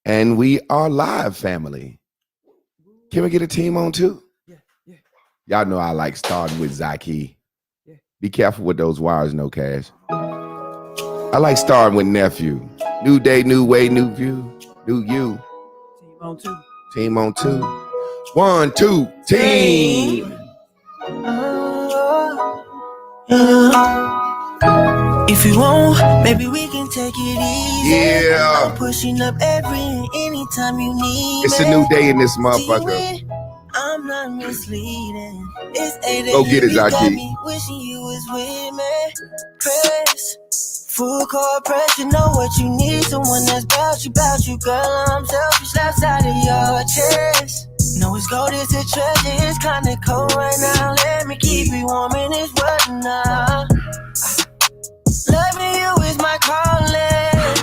And we are live, family. Can we get a team on too? Yeah. Y'all know I like starting with Zaki. Yeah. Be careful with those wires, no cash. I like starting with nephew. New day, new way, new view, new you. Team on two. Team on two. 1, 2, team. If you want, maybe we can take it easy. Yeah. I'm pushing up anytime you need It's me. a new day in this motherfucker. I'm not misleading. It's 8 Go get it, you got Zaki. me wishing you was with me. Press, full court press, you know what you need. Someone that's about you, girl. I'm selfish outside of your chest. No, it's gold, it's a treasure. It's kinda cold right now. Let me keep it warm in this weather now. Loving you is my calling.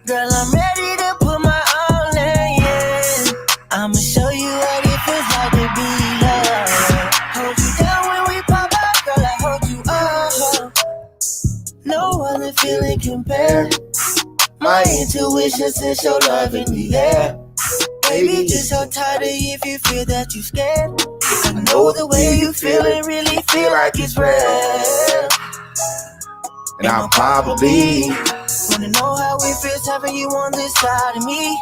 Girl, I'm ready to put my all in, yeah. I'ma show you what it feels like to be loved. Hold you down when we pop out, girl, I hold you up. No other feeling compared. My intuition says your love in the air. Baby, just so tired of if you feel that you scared. I know the way you feel it really feel like it's real. And I'll probably wanna know how it feels having you on this side of me.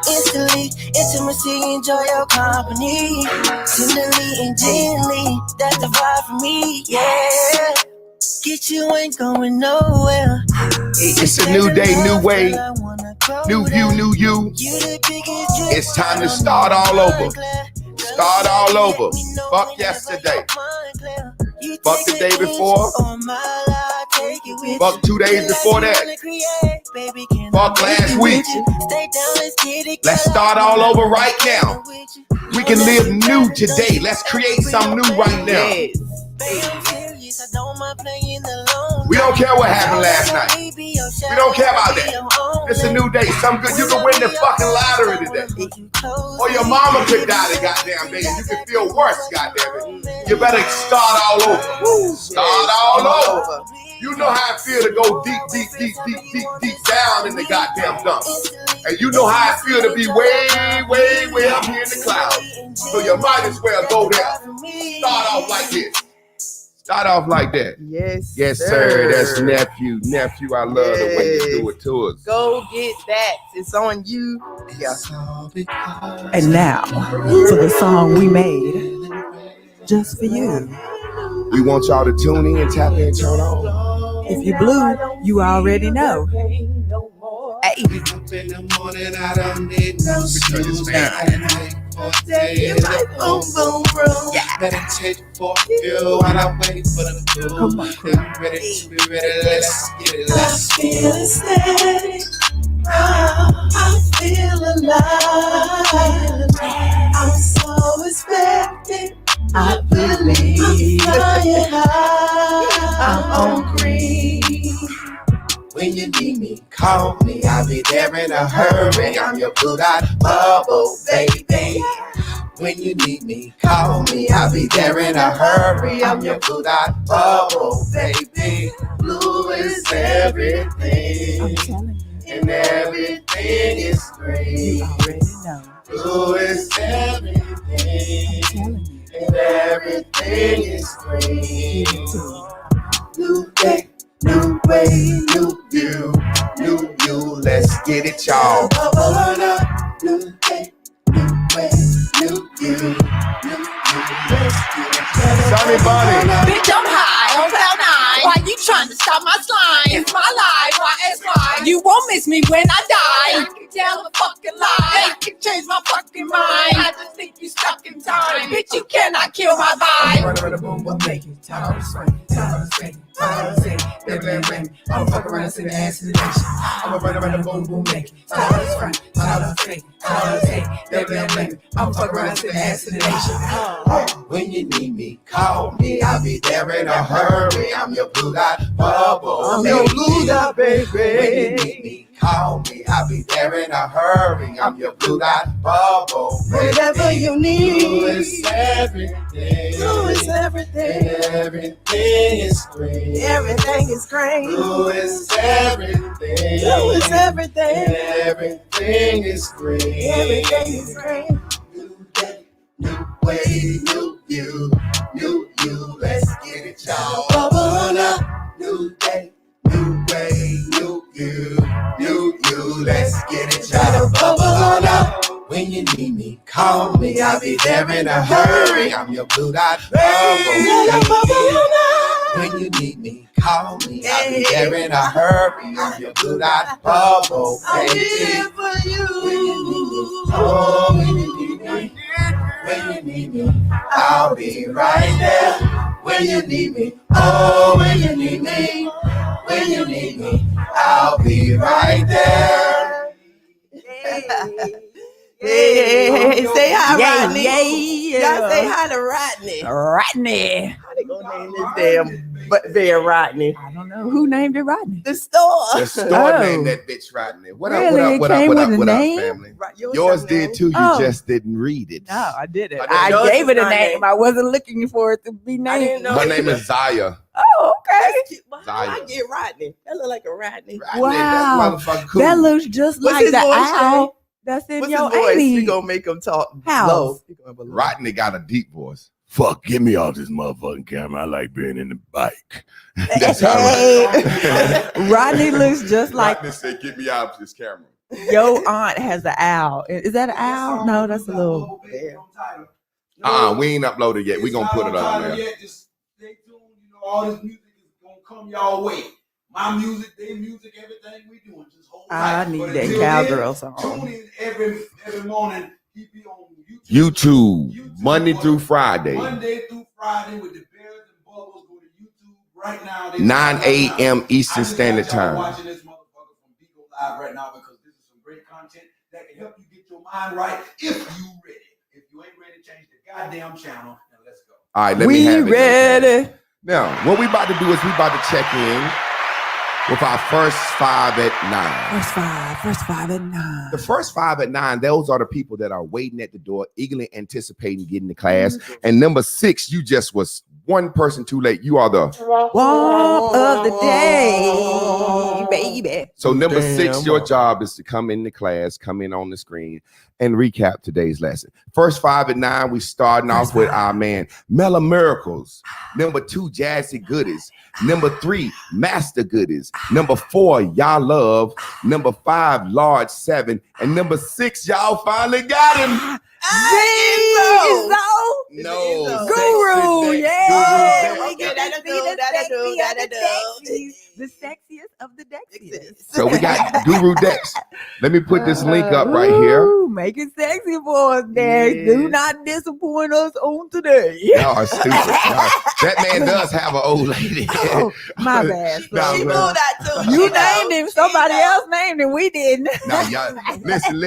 Instantly, intimacy, enjoy your company. Tenderly and gently, that's the vibe for me, yeah. Get you ain't going nowhere. it's a new day, new way, new view, new you. It's time to start all over. Start all over. Fuck yesterday. Fuck the day before. Fuck 2 days before that. Fuck last week. Let's start all over right now. We can live new today. Let's create something new right now. We don't care what happened last night. We don't care about that. It's a new day. Some good. You can win the fucking lottery today. Or your mama could die the goddamn day. You can feel worse, goddamn it. You better start all over. Start all over. You know how I feel to go deep down in the goddamn dump. And you know how I feel to be way up here in the clouds. So you might as well go there. Start off like this. Start off like that. Yes, sir. That's nephew. Nephew, I love the way you do it to us. Go get that. It's on you. Yeah. And now for the song we made just for you. We want y'all to tune in and tap in, turn on. If you blue, you already know. Hey. Up in the morning, I don't need no snooze. Boom, boom, boom. Meditate for you while I wait for the food. Come on. I'm ready to be ready. Let's get it. Let's feel ecstatic. I feel alive. I'm so expected. I believe I'm flying high. I'm on green. When you need me, call me. I'll be there in a hurry. I'm your blue dot bubble, baby. When you need me, call me. I'll be there in a hurry. I'm your blue dot bubble, baby. Blue is everything. I'm telling you. And everything is green. You already know. Blue is everything. I'm telling you. And everything is green. New day, new way, new view, new you. Let's get it, y'all. New day, new way, new view, new you. Let's get it. Sonny Bunny. Bitch, I'm high on cloud nine. Why you trying to stop my slime? It's my life, why it's mine. You won't miss me when I die. I can tell a fucking lie. I can change my fucking mind. I just think you stuck in time. Bitch, you cannot kill my vibe. Run, boom, boom, make it. Time to swing, time to swing, time to swing. Bang. I'm fuck around and send the ass to the nation. I'm a run, boom, boom, make it. Time to swing, time to swing, time to swing. Bang. I'm fuck around and send the ass to the nation. When you need me, call me. I'll be there in a hurry. I'm your blue dot bubble. I'm your blue dot, baby. When you need me, call me. I'll be there in a hurry. I'm your blue dot bubble, baby. Whatever you need. Blue is everything. Blue is everything. Everything is green. Everything is great. Blue is everything. Blue is everything. Everything is green. Everything is great. New day, new way, new you, new you. Let's get it, y'all. Bubble on up. New day, new way, new you, new you. Let's get it, y'all. Bubble on up. When you need me, call me. I'll be there in a hurry. I'm your blue dot bubble. When you need me, call me. I'll be there in a hurry. I'm your blue dot bubble, I'm baby. here for you. When you need me, oh, when you need me, when you need me, I'll be right there. When you need me, oh, when you need me, when you need me, I'll be right there. Hey, say hi, Rodney. Yeah. Y'all say hi to Rodney. Rodney. How they gonna name this damn bear Rodney? I don't know who named it Rodney. The store. The store Oh. named that bitch Rodney. What up, Really? what It up, came what up, with a what up, name? family? Right, Yours did too, you Oh. just didn't read it. No, I didn't. Yours I is gave it a my name. name. I wasn't looking for it to be I didn't named. know. Her name is Zaya. Oh, okay. That's cute. Why Zaya. I get Rodney? That look like a Rodney. Rodney, Wow. that motherfucker cool. That looks just What's like his the voice, owl that's in What's your his voice? We Amy. gonna make him talk House. low. He gonna have a low. Rodney got a deep voice. Fuck, get me off this motherfucking camera. I like being in the bike. That's how Rodney looks just like Rodney said, get me out of this camera. your aunt has an owl. Is that an owl? No, that's a little bear. We ain't uploaded yet. We gonna put it on there. Just stay tuned. You know, all this music is gonna come y'all way. My music, their music, everything we doing. Just hold I tight. need But that until cowgirl then, song. Tune in every morning. He be on YouTube, Monday boy. through Friday, Monday through Friday with the Bears and Bubbles. Go to YouTube right now. 9 a.m. Eastern Standard Time. Watching this motherfucker from Pico Live right now because this is some great content that can help you get your mind right if you ready. If you ain't ready, change the goddamn channel and let's go. All right, let me have it. ready. Now, what we about to do is we about to check in with our first 5 at 9. First five at 9. The first 5 at 9, those are the people that are waiting at the door, eagerly anticipating getting to class. And number 6, you just was one person too late. You are the Walk of the day, baby. so number 6, your job is to come into class, come in on the screen, and recap today's lesson. First 5 at 9, we starting off with our man Mella Miracles. Number 2, Jazzy Goodies. Number 3, Master Goodies. Number 4, Y'all Love. Number 5, Large 7. And number 6, y'all finally got him. Izzo. No, Guru, Sexy Dex. yeah. Guru Okay, Dex. that'll do. The sexiest of the Dexiest. So we got Guru Dex. Let me put this link up right here. Ooh, make it sexy for us, Dex. Yeah. Do not disappoint us on today. Y'all are stupid. That man does have an old lady. Oh, my bad. No, She moved well, out too. You named him. Somebody else named him. We didn't. Now, y'all, listen.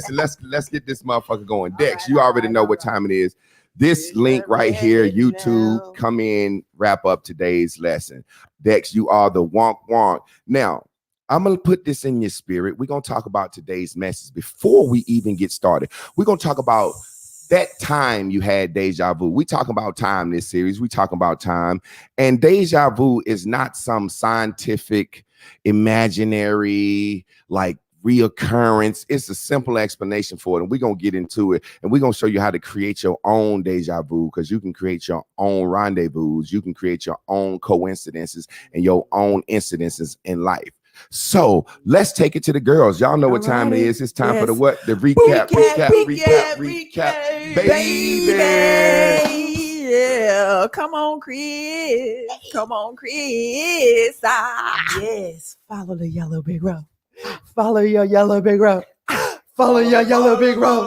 Let's get this motherfucker going. Dex, you already know what time it is. This link right here, YouTube, come in, wrap up today's lesson. Dex, you are the wonk wonk. Now, I'm going to put this in your spirit. We're going to talk about today's message. Before we even get started, we're going to talk about that time you had deja vu. We talk about time this series. We talk about time. And deja vu is not some scientific, imaginary, like reoccurrence. It's a simple explanation for it. And we're going to get into it. And we're going to show you how to create your own deja vu, because you can create your own rendezvous. You can create your own coincidences and your own incidences in life. So let's take it to the girls. Y'all know what time it is. It's time for the what? The recap, baby. Yeah, come on, Chris. Come on, Chris. Yes, follow the yellow big row. Follow your yellow big row. Follow your yellow big row.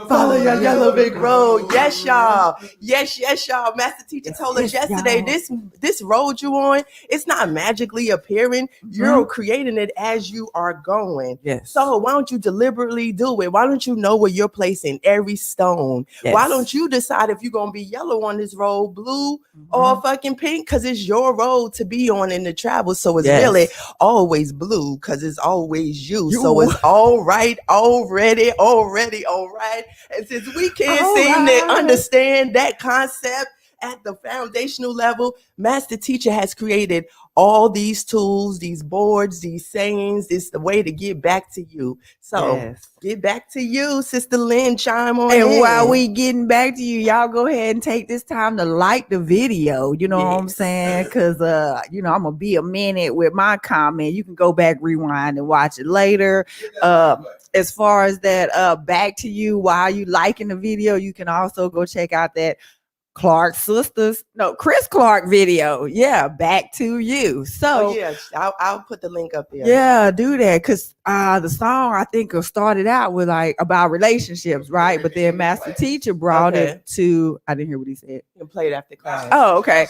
Follow your yellow brick road. Yes, y'all. Yes, y'all. Master Teacher told us yesterday, this road you on, it's not magically appearing. You're creating it as you are going. Yes. So why don't you deliberately do it? Why don't you know where you're placing every stone? Yes. Why don't you decide if you're going to be yellow on this road, blue, or fucking pink? Because it's your road to be on in the travel. So it's really always blue because it's always you. So it's all right, already, all right. And since we can't seem to understand that concept at the foundational level, Master Teacher has created all these tools, these boards, these sayings. It's the way to get back to you. So get back to you, Sister Lynn. Chime on in. And while we getting back to you, y'all go ahead and take this time to like the video. You know what I'm saying? Because, I'm going to be a minute with my comment. You can go back, rewind, and watch it later. As far as that, back to you while you liking the video, you can also go check out that Chris Clark video. Yeah, back to you. So I'll put the link up there. Yeah, do that because the song I think started out with like about relationships, right? But then Master Teacher brought it to. I didn't hear what he said. You can play it after class. Oh, okay.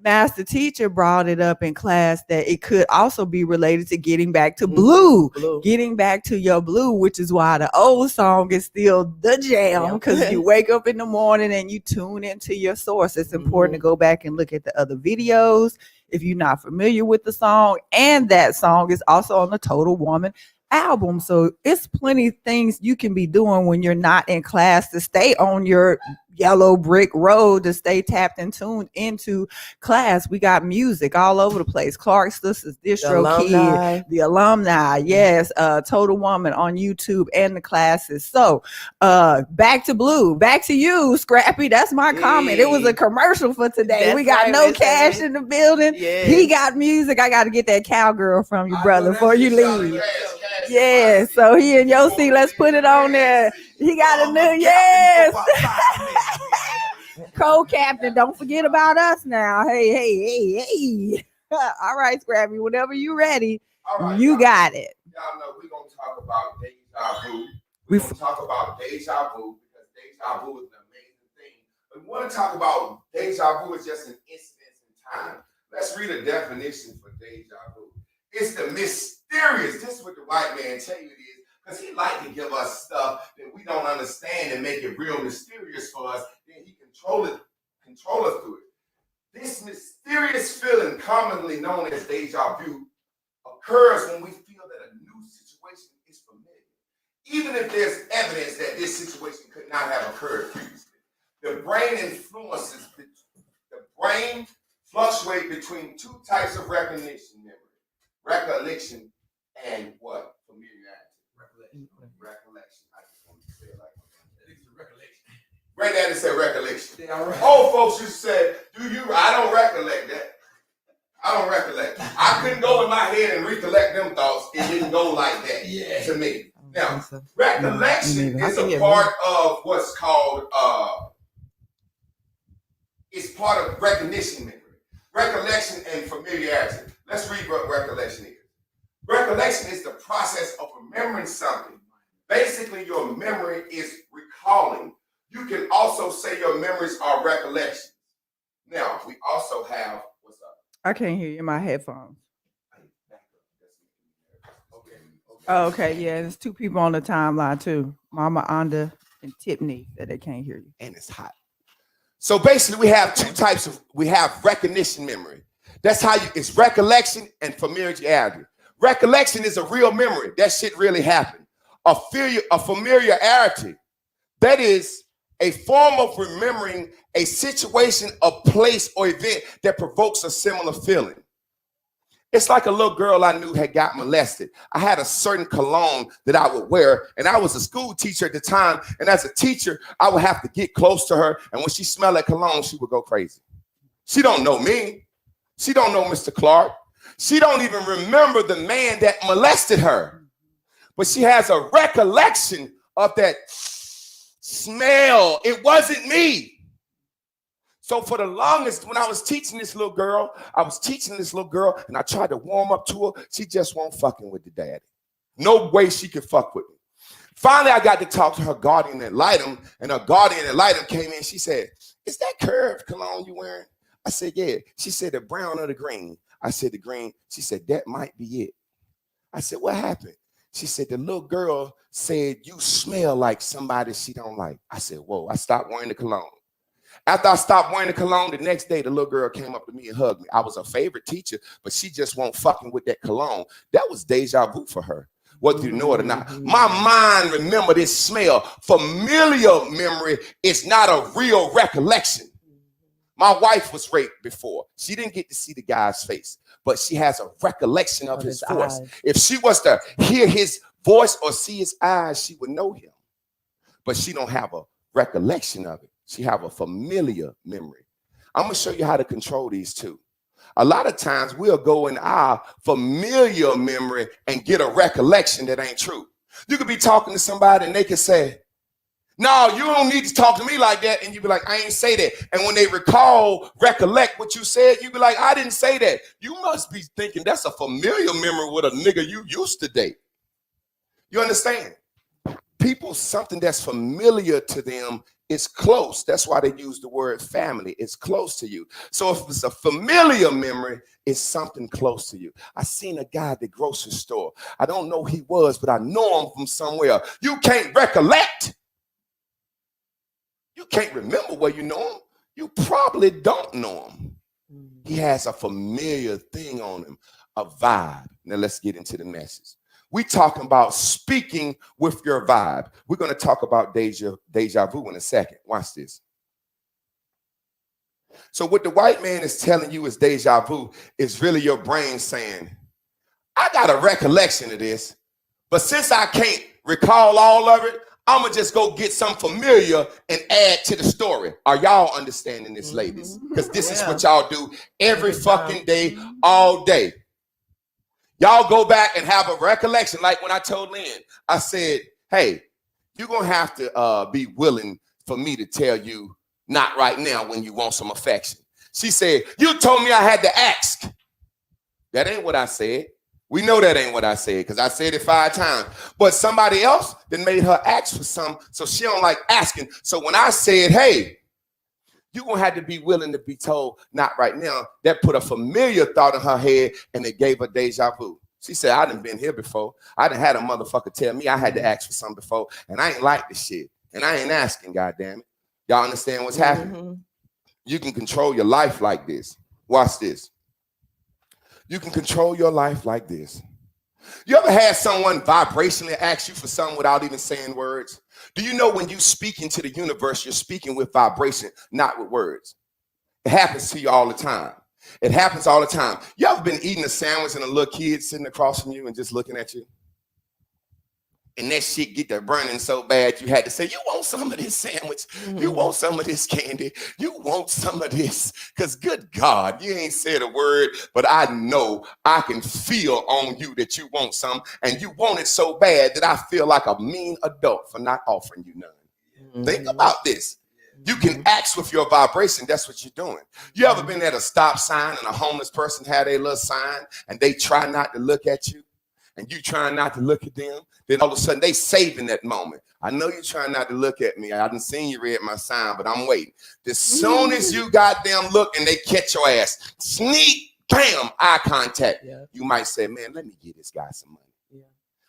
Master Teacher brought it up in class that it could also be related to getting back to blue. Getting back to your blue, which is why the old song is still the jam, because you wake up in the morning and you tune into your source. It's important to go back and look at the other videos if you're not familiar with the song. And that song is also on the Total Woman album. So it's plenty of things you can be doing when you're not in class to stay on your yellow brick road, to stay tapped and tuned into class. We got music all over the place. Clark's Sisters, Distro Kid, the alumni, Total Woman on YouTube and the classes. So back to blue, back to you, Scrappy. That's my comment. It was a commercial for today. We got no cash in the building. He got music. I got to get that cowgirl from you, brother, before you leave. So he and Yossi, let's put it on there. He got a new, co-captain. Don't forget about us now. Hey. All right, Scrappy, whenever you're ready, you got it. Y'all know we're going to talk about Deja Vu. We're going to talk about Deja Vu because Deja Vu is an amazing thing. But we want to talk about Deja Vu is just an instance in time. Let's read a definition for Deja Vu. It's the mysterious. This is what the white man tell you it is. Because he like to give us stuff that we don't understand and make it real mysterious for us. Then he control us through it. This mysterious feeling, commonly known as deja vu, occurs when we feel that a new situation is familiar, even if there's evidence that this situation could not have occurred previously. The brain fluctuates between two types of recognition memory: recollection and what? Familiarity. Recollection. I just want to say it like that. It's a recollection. Granddaddy said recollection. Yeah, old folks used to say, I don't recollect that. I don't recollect. I couldn't go in my head and recollect them thoughts. It didn't go like that to me. Now, recollection is a part of what's called, it's part of recognition memory. Recollection and familiarity. Let's read what recollection is. Recollection is the process of remembering something. Basically, your memory is recalling. You can also say your memories are recollections. Now, we also have, what's up? I can't hear you in my headphones. Okay, there's two people on the timeline too. Mama Anda and Tiffany that they can't hear you. And it's hot. So basically, we have two types of, we have recognition memory. That's how it's recollection and familiarity. Recollection is a real memory. That shit really happened. A familiarity, that is a form of remembering a situation, a place, or event that provokes a similar feeling. It's like a little girl I knew had got molested. I had a certain cologne that I would wear, and I was a school teacher at the time, and as a teacher, I would have to get close to her, and when she smelled that cologne, she would go crazy. She don't know me. She don't know Mr. Clark. She don't even remember the man that molested her. But she has a recollection of that smell. It wasn't me. So for the longest, when I was teaching this little girl, and I tried to warm up to her. She just won't fucking with the daddy. No way she could fuck with me. Finally, I got to talk to her guardian ad litem, and her guardian ad litem came in. She said, "Is that Curve cologne you wearing?" I said, "Yeah." She said, "The brown or the green?" I said, "The green." She said, "That might be it." I said, "What happened?" She said, "The little girl said you smell like somebody she don't like." I said, "Whoa." I stopped wearing the cologne. After I stopped wearing the cologne, the next day, the little girl came up to me and hugged me. I was her favorite teacher, but she just won't fucking with that cologne. That was deja vu for her, whether you know it or not. My mind remember this smell. Familiar memory is not a real recollection. My wife was raped before. She didn't get to see the guy's face, but she has a recollection of his voice. If she was to hear his voice or see his eyes, she would know him. But she don't have a recollection of it. She have a familiar memory. I'm going to show you how to control these two. A lot of times we'll go in our familiar memory and get a recollection that ain't true. You could be talking to somebody and they could say, "No, you don't need to talk to me like that." And you be like, "I ain't say that." And when they recollect what you said, you be like, "I didn't say that." You must be thinking that's a familiar memory with a nigga you used to date. You understand? People, something that's familiar to them is close. That's why they use the word family. It's close to you. So if it's a familiar memory, it's something close to you. I seen a guy at the grocery store. I don't know who he was, but I know him from somewhere. You can't recollect. You can't remember where you know him. You probably don't know him. He has a familiar thing on him, a vibe. Now let's get into the message. We talking about speaking with your vibe. We're going to talk about deja vu in a second. Watch this. So what the white man is telling you is deja vu is really your brain saying, "I got a recollection of this, but since I can't recall all of it, I'm going to just go get something familiar and add to the story." Are y'all understanding this, ladies? Because this is what y'all do every fucking day, all day. Y'all go back and have a recollection. Like when I told Lynn, I said, "Hey, you're going to have to be willing for me to tell you not right now when you want some affection." She said, "You told me I had to ask." That ain't what I said. We know that ain't what I said because I said it 5 times. But somebody else then made her ask for some, so she don't like asking. So when I said, "Hey, you're going to have to be willing to be told not right now," that put a familiar thought in her head and it gave her deja vu. She said, "I done been here before. I done had a motherfucker tell me I had to ask for something before, and I ain't like this shit. And I ain't asking, goddamn it." Y'all understand what's happening? You can control your life like this. Watch this. You can control your life like this. You ever had someone vibrationally ask you for something without even saying words? Do you know when you speak into the universe, you're speaking with vibration, not with words? It happens to you all the time. It happens all the time. You ever been eating a sandwich and a little kid sitting across from you and just looking at you? And that shit get to burning so bad you had to say, "You want some of this sandwich? You want some of this candy? You want some of this?" Because good God, you ain't said a word, but I know I can feel on you that you want some, and you want it so bad that I feel like a mean adult for not offering you none. Think about this. You can act with your vibration. That's what you're doing. You ever been at a stop sign and a homeless person had a little sign and they try not to look at you? And you trying not to look at them, then all of a sudden they saving that moment. "I know you're trying not to look at me. I done seen you read my sign, but I'm waiting." As soon as you goddamn look and they catch your ass, sneak, bam, eye contact. You might say, "Man, let me give this guy some money."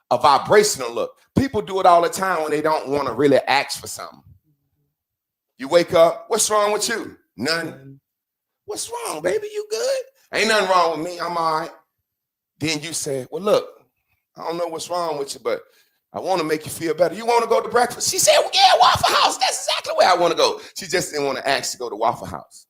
A vibrational look. People do it all the time when they don't want to really ask for something. You wake up, "What's wrong with you?" "None." "What's wrong, baby? You good?" "Ain't nothing wrong with me. I'm all right." Then you say, "Well, look, I don't know what's wrong with you, but I want to make you feel better. You want to go to breakfast?" She said, "Well, yeah, Waffle House. That's exactly where I want to go." She just didn't want to ask to go to Waffle House.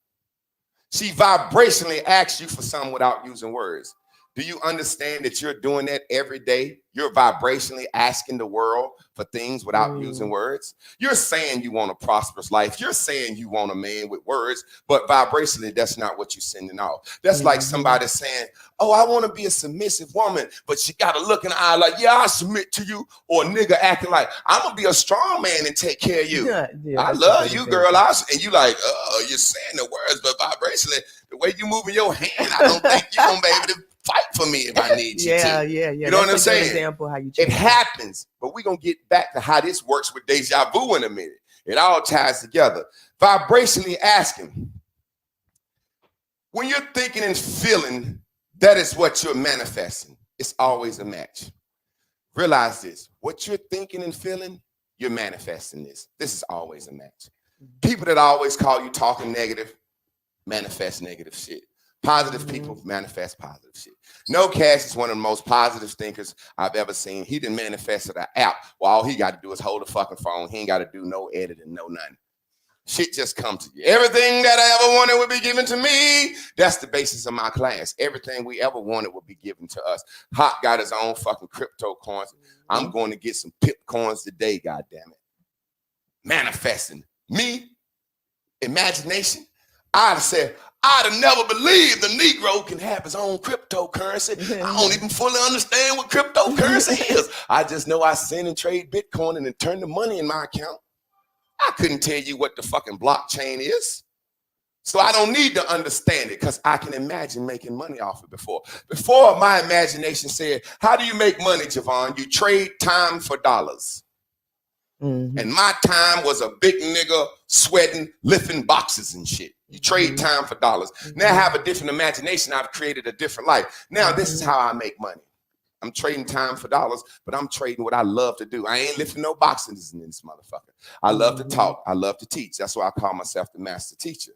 She vibrationally asked you for something without using words. Do you understand that you're doing that every day? You're vibrationally asking the world for things without using words. You're saying you want a prosperous life. You're saying you want a man with words, but vibrationally, that's not what you're sending out. That's like somebody saying, "Oh, I want to be a submissive woman," but she got to look in the eye like, "Yeah, I submit to you," or a nigga acting like, "I'm going to be a strong man and take care of you. I love you, girl." And you like, "Oh, you're saying the words, but vibrationally, the way you moving your hand, I don't think you're going to be able to fight for me if I need you to. Yeah. You know what I'm That's a good saying? example how you It change. happens, but we're going to get back to how this works with deja vu in a minute. It all ties together. Vibrationally asking. When you're thinking and feeling, that is what you're manifesting. It's always a match. Realize this. What you're thinking and feeling, you're manifesting this. This is always a match. People that always call you talking negative, manifest negative shit. Positive people manifest positive shit. No Cash is one of the most positive thinkers I've ever seen. He didn't manifest an app. Well, all he got to do is hold the fucking phone. He ain't got to do no editing, no nothing. Shit just come to you. Everything that I ever wanted would be given to me. That's the basis of my class. Everything we ever wanted would be given to us. Hot got his own fucking crypto coins. I'm going to get some pip coins today, goddammit. Manifesting. Me, imagination. I'd have said, I'd have never believed the Negro can have his own cryptocurrency. I don't even fully understand what cryptocurrency is. I just know I send and trade Bitcoin and then turn the money in my account. I couldn't tell you what the fucking blockchain is. So I don't need to understand it because I can imagine making money off it before. Before, my imagination said, how do you make money, Javon? You trade time for dollars. And my time was a big nigga sweating, lifting boxes and shit. You trade time for dollars. Now I have a different imagination. I've created a different life. Now this is how I make money. I'm trading time for dollars, but I'm trading what I love to do. I ain't lifting no boxes in this motherfucker. I love to talk. I love to teach. That's why I call myself the master teacher.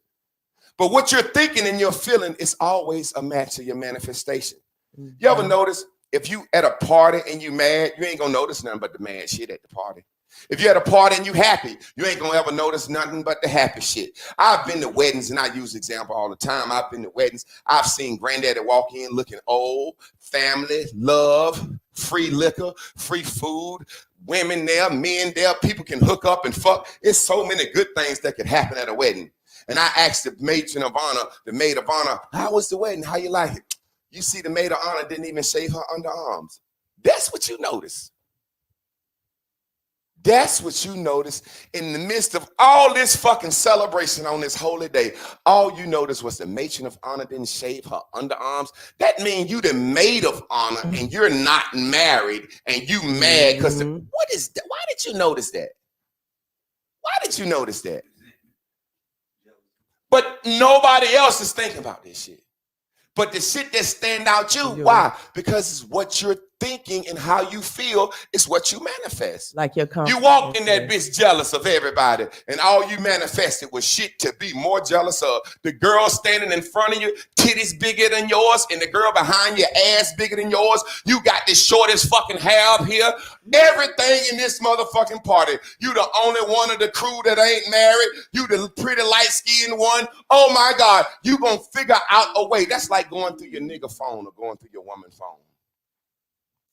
But what you're thinking and you're feeling is always a match to your manifestation. You ever notice if you at a party and you mad, you ain't gonna notice nothing but the mad shit at the party. If you're at a party and you happy, you ain't gonna ever notice nothing but the happy shit. I've been to weddings, and I use example all the time. I've been to weddings. I've seen granddaddy walk in looking old, family, love, free liquor, free food, women there, men there, people can hook up and fuck. It's so many good things that could happen at a wedding. And I asked the matron of honor, the maid of honor, how was the wedding? How you like it? You see, the maid of honor didn't even shave her underarms. That's what you notice. That's what you notice in the midst of all this fucking celebration on this holy day. All you noticed was the matron of honor didn't shave her underarms. That means you the maid of honor and you're not married and you mad because what is that? Why did you notice that? Why did you notice that? But nobody else is thinking about this shit. But the shit that stand out you, why? Because it's what you're thinking and how you feel is what you manifest. Like your confidence. You walked in that bitch jealous of everybody, and all you manifested was shit to be more jealous of. The girl standing in front of you, titties bigger than yours, and the girl behind you, ass bigger than yours. You got the shortest fucking hair up here. Everything in this motherfucking party. You the only one of the crew that ain't married. You the pretty light-skinned one. Oh my God, you gonna figure out a way. That's like going through your nigga phone or going through your woman phone.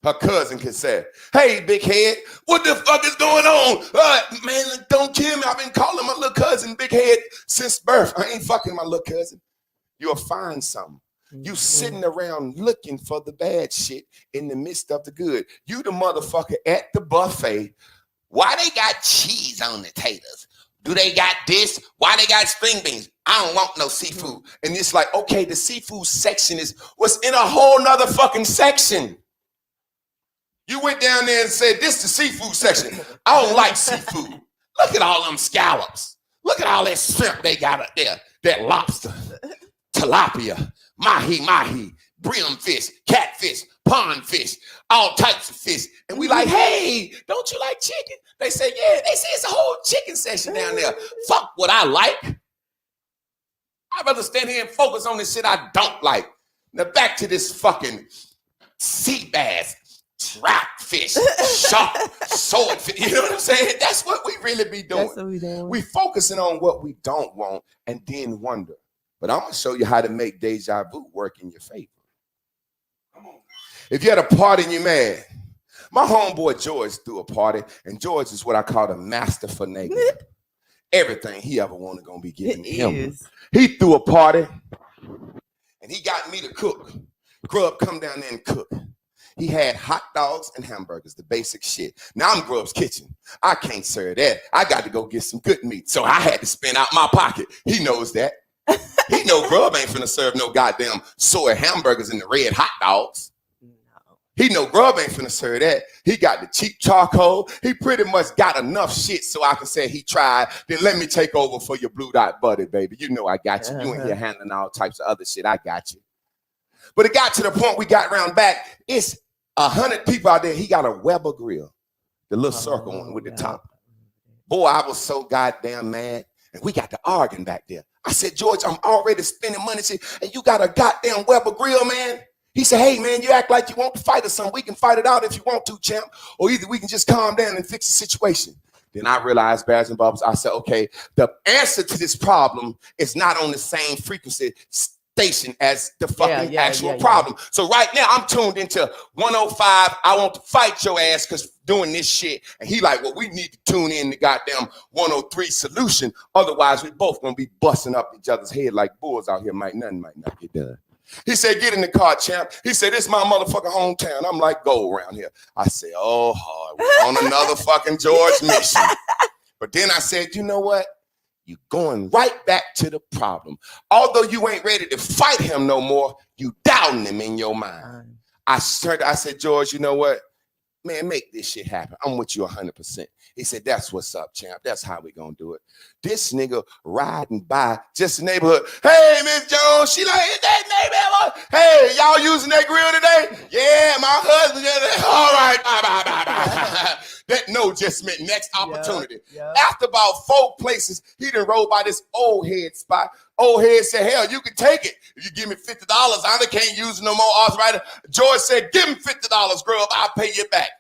Her cousin can say, hey, big head, what the fuck is going on? Man, don't kill me. I've been calling my little cousin big head since birth. I ain't fucking my little cousin. You'll find something. You sitting around looking for the bad shit in the midst of the good. You the motherfucker at the buffet. Why they got cheese on the taters? Do they got this? Why they got string beans? I don't want no seafood. And it's like, okay, the seafood section is what's in a whole nother fucking section. You went down there and said, this is the seafood section. I don't like seafood. Look at all them scallops. Look at all that shrimp they got up there. That lobster, tilapia, mahi, brim fish, catfish, pond fish, all types of fish. And we like, hey, don't you like chicken? They say, yeah. They say it's a whole chicken section down there. Fuck what I like. I'd rather stand here and focus on the shit I don't like. Now back to this fucking sea bass. Trap fish, shark, swordfish. You know what I'm saying? That's what we really be doing. That's what we doing. We focusing on what we don't want and then wonder. But I'm gonna show you how to make deja vu work in your favor. Come on. If you're at a party and you're mad, my homeboy George threw a party, and George is what I call the master finagle. Everything he ever wanted gonna be given to him. He threw a party, and he got me to cook. Grub, come down there and cook. He had hot dogs and hamburgers, the basic shit. Now I'm Grub's kitchen. I can't serve that. I got to go get some good meat. So I had to spend out my pocket. He knows that. He know Grub ain't finna serve no goddamn soy hamburgers and the red hot dogs. He know Grub ain't finna serve that. He got the cheap charcoal. He pretty much got enough shit so I can say he tried. Then let me take over for your blue dot butter, baby. You know I got you. You in here handling all types of other shit. I got you. But it got to the point we got round back. It's 100 people out there. He got a Weber grill, the little circle one with the top. Boy, I was so goddamn mad. And we got to arguing back there. I said, George, I'm already spending money, and you got a goddamn Weber grill, man. He said, hey, man, you act like you want to fight or something. We can fight it out if you want to, champ. Or either we can just calm down and fix the situation. Then I realized, Bears and Bubbles, I said, okay, the answer to this problem is not on the same frequency station as the fucking actual problem. So right now, I'm tuned into 105. I want to fight your ass because doing this shit. And he like, well, we need to tune in the goddamn 103 solution. Otherwise, we both going to be busting up each other's head like bulls out here. Nothing might not get done. He said, get in the car, champ. He said, this is my motherfucking hometown. I'm like, go around here. I said, oh, hard. We're on another fucking George mission. But then I said, you know what? You're going right back to the problem. Although you ain't ready to fight him no more, you doubting him in your mind. I said, George, you know what? Man, make this shit happen. I'm with you 100%. He said, that's what's up, champ. That's how we gonna do it. This nigga riding by just the neighborhood. Hey, Miss Jones. She like, is that neighbor? Hey, y'all using that grill today? Yeah, my husband. All right, bye. That no just meant next opportunity. After about 4 places, he done rolled by this old head spot. Old head said, hell, you can take it. If you give me $50, I can't use no more arthritis. George said, give him $50, Grub. I'll pay you back.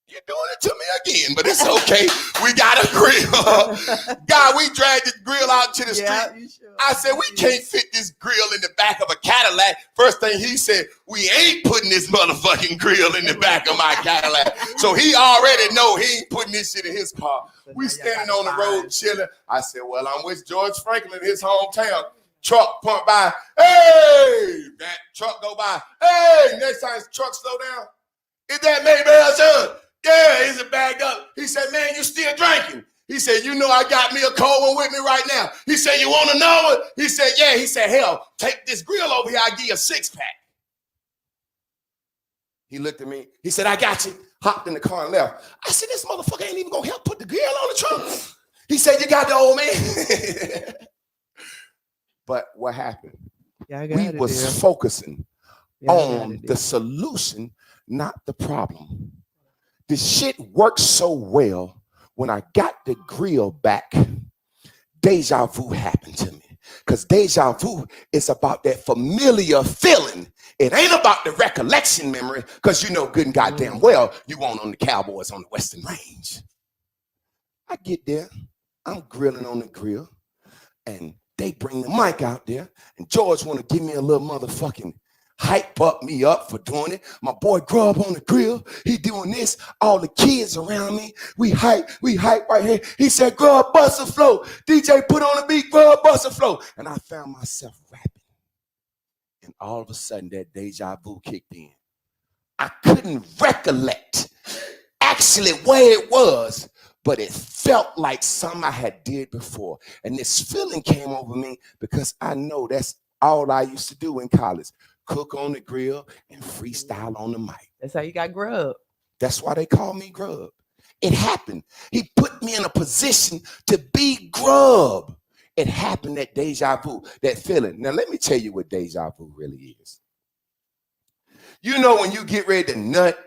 You're doing it to me again, but it's okay. We got a grill. God, we dragged this grill out to the street. Sure. I said, we can't fit this grill in the back of a Cadillac. First thing he said, we ain't putting this motherfucking grill in the back of my Cadillac. So he already know he ain't putting this shit in his car. We standing on the road chilling. I said, well, I'm with George Franklin, his hometown. Truck pumped by. Hey, that truck go by. Hey, next time his truck slow down. Is that Maybell's son? Yeah, is it bagged up? He said, man, you still drinking? He said, you know I got me a cold one with me right now. He said, you want to know it? He said, yeah. He said, hell, take this grill over here. I'll give you a 6-pack. He looked at me. He said, I got you. Hopped in the car and left. I said, this motherfucker ain't even going to help put the grill on the trunk. He said, you got the old man. But what happened? We was focusing on the solution, not the problem. The shit worked so well when I got the grill back, deja vu happened to me. Because deja vu is about that familiar feeling. It ain't about the recollection memory, because you know good and goddamn well you won't on the Cowboys on the Western Range. I get there, I'm grilling on the grill, and they bring the mic out there, and George want to give me a little motherfucking hype me up for doing it. My boy Grub on the grill, he doing this. All the kids around me, we hype right here. He said, Grub, bust a flow. DJ put on the beat, Grub, bust a flow. And I found myself rapping. And all of a sudden, that deja vu kicked in. I couldn't recollect actually where it was, but it felt like something I had did before. And this feeling came over me because I know that's all I used to do in college. Cook on the grill and freestyle on the mic. That's how you got Grub. That's why they call me Grub. It happened. He put me in a position to be Grub. It happened, that deja vu, that feeling. Now, let me tell you what deja vu really is. You know when you get ready to nut,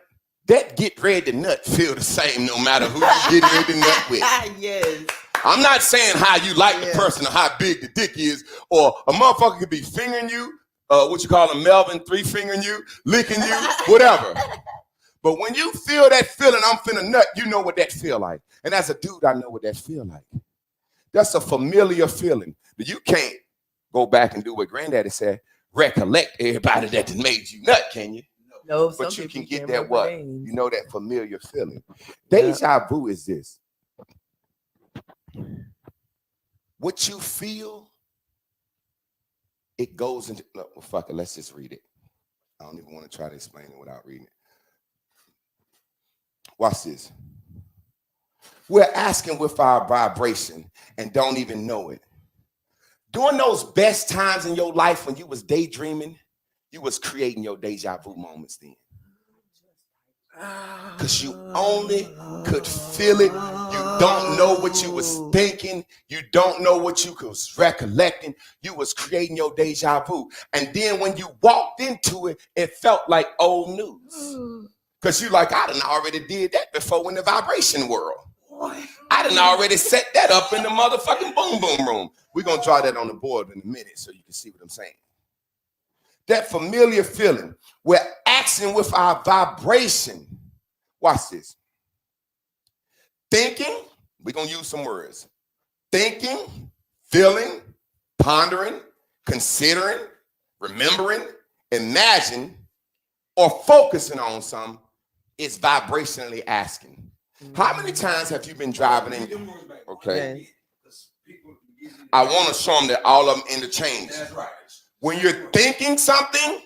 that get ready to nut feel the same no matter who you get ready to nut with. Yes. I'm not saying how you like the person or how big the dick is, or a motherfucker could be fingering you, what you call a Melvin, 3-fingering you, licking you, whatever. But when you feel that feeling, I'm finna nut, you know what that feel like. And as a dude, I know what that feel like. That's a familiar feeling. You can't go back and do what Granddaddy said, recollect everybody that made you nut, can you? No, but you can get that what? You know, that familiar feeling. Deja vu is this. What you feel, it goes into, no, well, fuck it, let's just read it. I don't even want to try to explain it without reading it. Watch this. We're asking with our vibration and don't even know it. During those best times in your life when you was daydreaming, you was creating your deja vu moments then. Because you only could feel it. You don't know what you was thinking. You don't know what you was recollecting. You was creating your deja vu. And then when you walked into it, it felt like old news. Because you like, I done already did that before in the vibration world. I done already set that up in the motherfucking boom boom room. We're going to draw that on the board in a minute so you can see what I'm saying. That familiar feeling, we're acting with our vibration. Watch this. Thinking, we're going to use some words. Thinking, feeling, pondering, considering, remembering, imagine, or focusing on something is vibrationally asking. How many times have you been driving in? Okay. I want to show them that all of them interchange. That's right. When you're thinking something,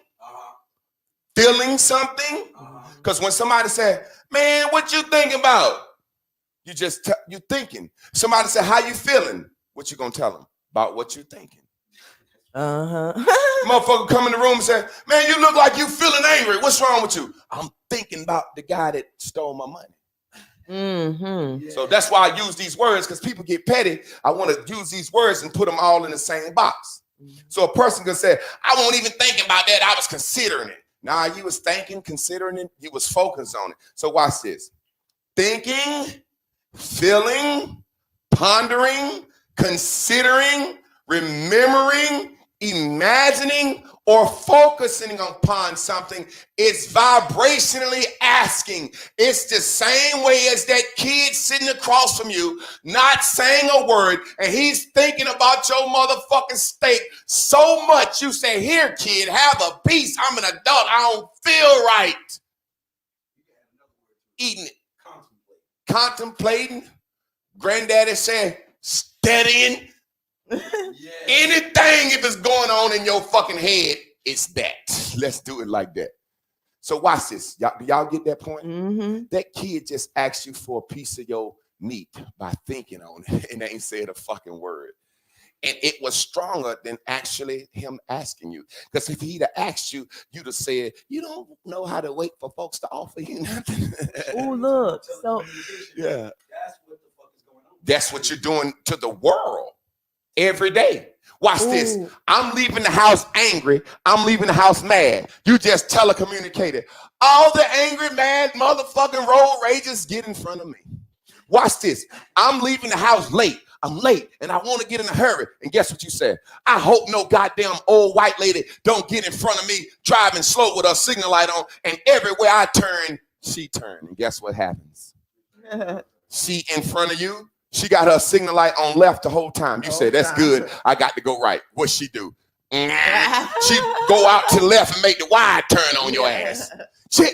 feeling something, because when somebody said, man, what you thinking about? You just, you thinking. Somebody said, how you feeling? What you gonna tell them? About what you thinking. Motherfucker come in the room and say, man, you look like you feeling angry. What's wrong with you? I'm thinking about the guy that stole my money. So that's why I use these words, because people get petty. I want to use these words and put them all in the same box. So a person can say, I won't even think about that. I was considering it. Nah, you was thinking, considering it. You was focused on it. So watch this. Thinking, feeling, pondering, considering, remembering, imagining, or focusing upon something is vibrationally asking. It's the same way as that kid sitting across from you, not saying a word, and he's thinking about your motherfucking steak so much you say, here, kid, have a piece. I'm an adult. I don't feel right. Eating it. Contemplating. Granddaddy said, studying. Anything if it's going on in your fucking head, it's that. Let's do it like that. So watch this. Y'all get that point? That kid just asked you for a piece of your meat by thinking on it and ain't said a fucking word. And it was stronger than actually him asking you. Because if he'd have asked you, you'd have said, you don't know how to wait for folks to offer you nothing. Oh, look. So yeah. That's what you're doing to the world. Every day. Watch this. I'm leaving the house angry. I'm leaving the house mad. You just telecommunicated. All the angry, mad, motherfucking road rages get in front of me. Watch this. I'm leaving the house late. I'm late and I want to get in a hurry. And guess what you said? I hope no goddamn old white lady don't get in front of me driving slow with her signal light on. And everywhere I turn, she turned. And guess what happens? She in front of you. She got her signal light on left the whole time. You say, that's good. I got to go right. What she do? She go out to the left and make the wide turn on your ass. Shit.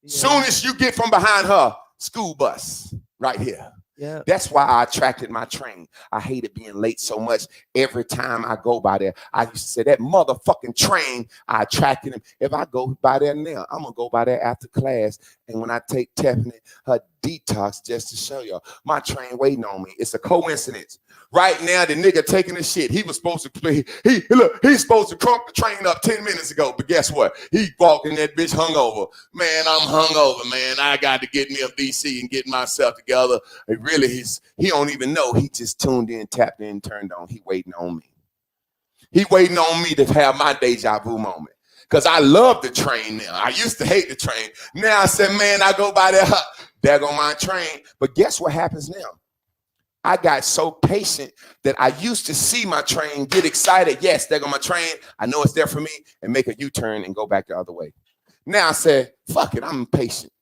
Soon as you get from behind her, school bus right here. Yeah. That's why I attracted my train. I hated being late so much. Every time I go by there, I used to say, that motherfucking train, I attracted him. If I go by there now, I'm going to go by there after class. And when I take Tiffany her detox, just to show y'all, my train waiting on me. It's a coincidence. Right now, the nigga taking the shit. He was supposed to play. He's supposed to crunk the train up 10 minutes ago. But guess what? He walked in that bitch hungover. Man, I'm hungover, man. I got to get me a VC and get myself together. And really, he don't even know. He just tuned in, tapped in, turned on. He waiting on me. He waiting on me to have my deja vu moment. Because I love the train now. I used to hate the train. Now I said, man, I go by there go my train. But guess what happens now? I got so patient that I used to see my train, get excited. Yes, there go my train. I know it's there for me, and make a U-turn and go back the other way. Now I said, fuck it, I'm impatient.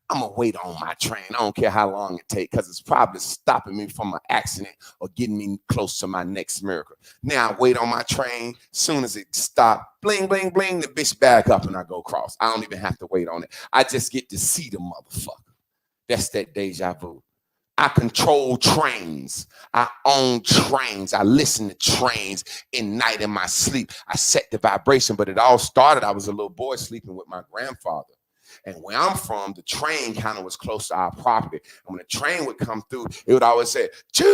I'm going to wait on my train. I don't care how long it takes, because it's probably stopping me from an accident or getting me close to my next miracle. Now I wait on my train. Soon as it stops, bling, bling, bling, the bitch back up and I go cross. I don't even have to wait on it. I just get to see the motherfucker. That's that deja vu. I control trains. I own trains. I listen to trains in night in my sleep. I set the vibration, but it all started, I was a little boy sleeping with my grandfather. And where I'm from, the train kind of was close to our property. And when the train would come through, it would always say, choo.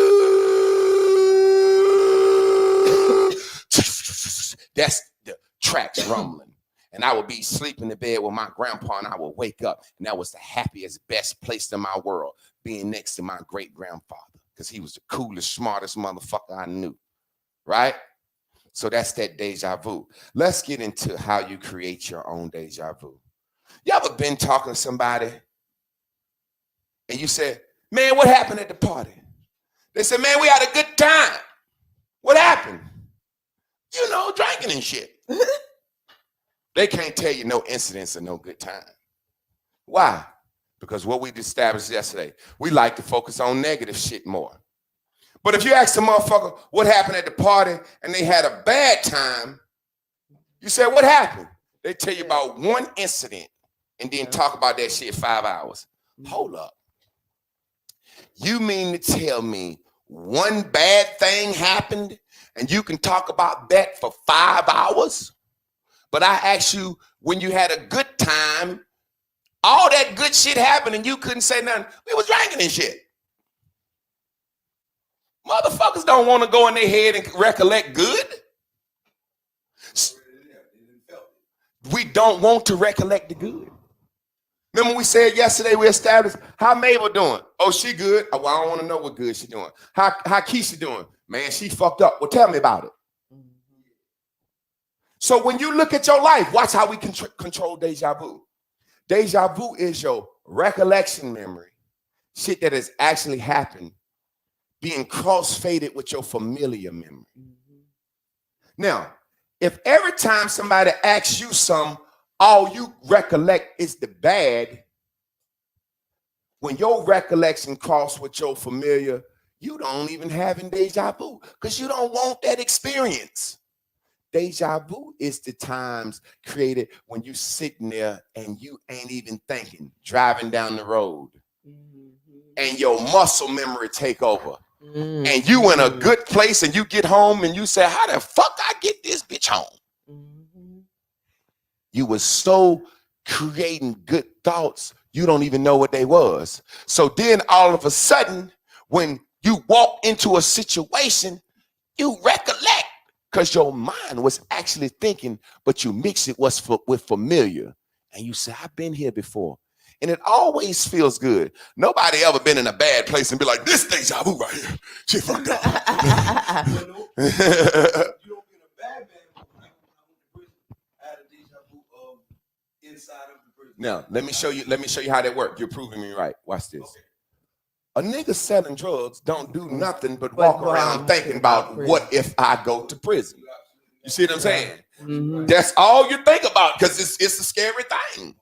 That's the tracks rumbling. And I would be sleeping in bed with my grandpa, and I would wake up, and that was the happiest, best place in my world, being next to my great-grandfather, because he was the coolest, smartest motherfucker I knew, right? So that's that deja vu. Let's get into how you create your own deja vu. You ever been talking to somebody, and you said, man, what happened at the party? They said, man, we had a good time. What happened? You know, drinking and shit. They can't tell you no incidents or no good time. Why? Because what we established yesterday, we like to focus on negative shit more. But if you ask the motherfucker what happened at the party and they had a bad time, you say, what happened? They tell you about one incident and then talk about that shit 5 hours. Hold up. You mean to tell me one bad thing happened and you can talk about that for 5 hours? But I asked you, when you had a good time, all that good shit happened and you couldn't say nothing. We was drinking and shit. Motherfuckers don't want to go in their head and recollect good. We don't want to recollect the good. Remember we said yesterday, we established, how Mabel doing? Oh, she good. Oh, well, I don't want to know what good she doing. How Keisha doing? Man, she fucked up. Well, tell me about it. So when you look at your life, watch how we control deja vu. Deja vu is your recollection memory, shit that has actually happened, being cross-faded with your familiar memory. Now, if every time somebody asks you something, all you recollect is the bad, when your recollection cross with your familiar, you don't even have in deja vu because you don't want that experience. Deja vu is the times created when you sitting there and you ain't even thinking, driving down the road, and your muscle memory take over. And you in a good place and you get home and you say, how the fuck I get this bitch home? You was so creating good thoughts, you don't even know what they was. So then all of a sudden, when you walk into a situation, you recollect because your mind was actually thinking, but you mix it with familiar. And you say, I've been here before. And it always feels good. Nobody ever been in a bad place and be like, this deja vu right here. She fucked up. You don't get a bad had a deja vu of inside of the prison. Now, let me show you how that works. You're proving me right. Watch this. Okay. A nigga selling drugs don't do nothing but walk around thinking about what if I go to prison. You see what I'm saying? Mm-hmm. That's all you think about because it's a scary thing.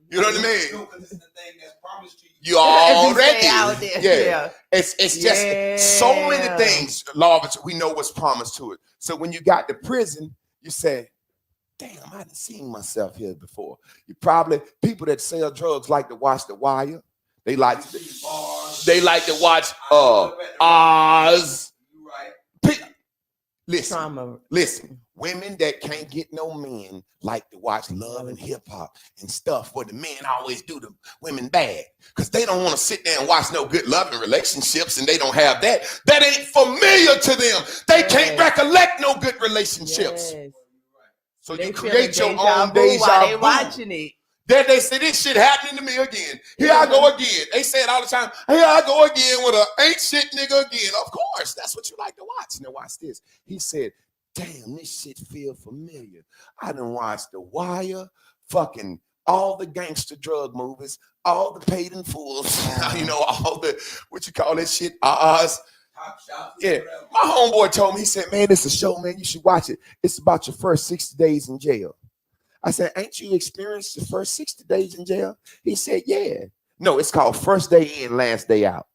You know what I mean? No, because it's the thing that's promised to you. You already out there. Yeah. It's just so many things, Law, we know what's promised to it. So when you got to prison, you say, damn, I done seen myself here before. You probably, people that sell drugs like to watch The Wire. They like to watch Oz. Listen, women that can't get no men like to watch Love and Hip Hop and stuff where the men always do the women bad because they don't want to sit there and watch no good loving relationships and they don't have that. That ain't familiar to them. They can't recollect no good relationships. So you create your own deja vu. Watching it. Then they say this shit happening to me again. Here I go again. They say it all the time. Here I go again with a ain't shit nigga again. Of course, that's what you like to watch. Now watch this. He said, damn, this shit feel familiar. I done watched The Wire, fucking all the gangster drug movies, all the Paid in Fulls, you know, all the, what you call that shit, Oz. Yeah, my homeboy told me, he said, man, it's a show, man, you should watch it. It's about your first 60 days in jail. I said, ain't you experienced the first 60 days in jail? He said, yeah. No, it's called First Day In, Last Day Out.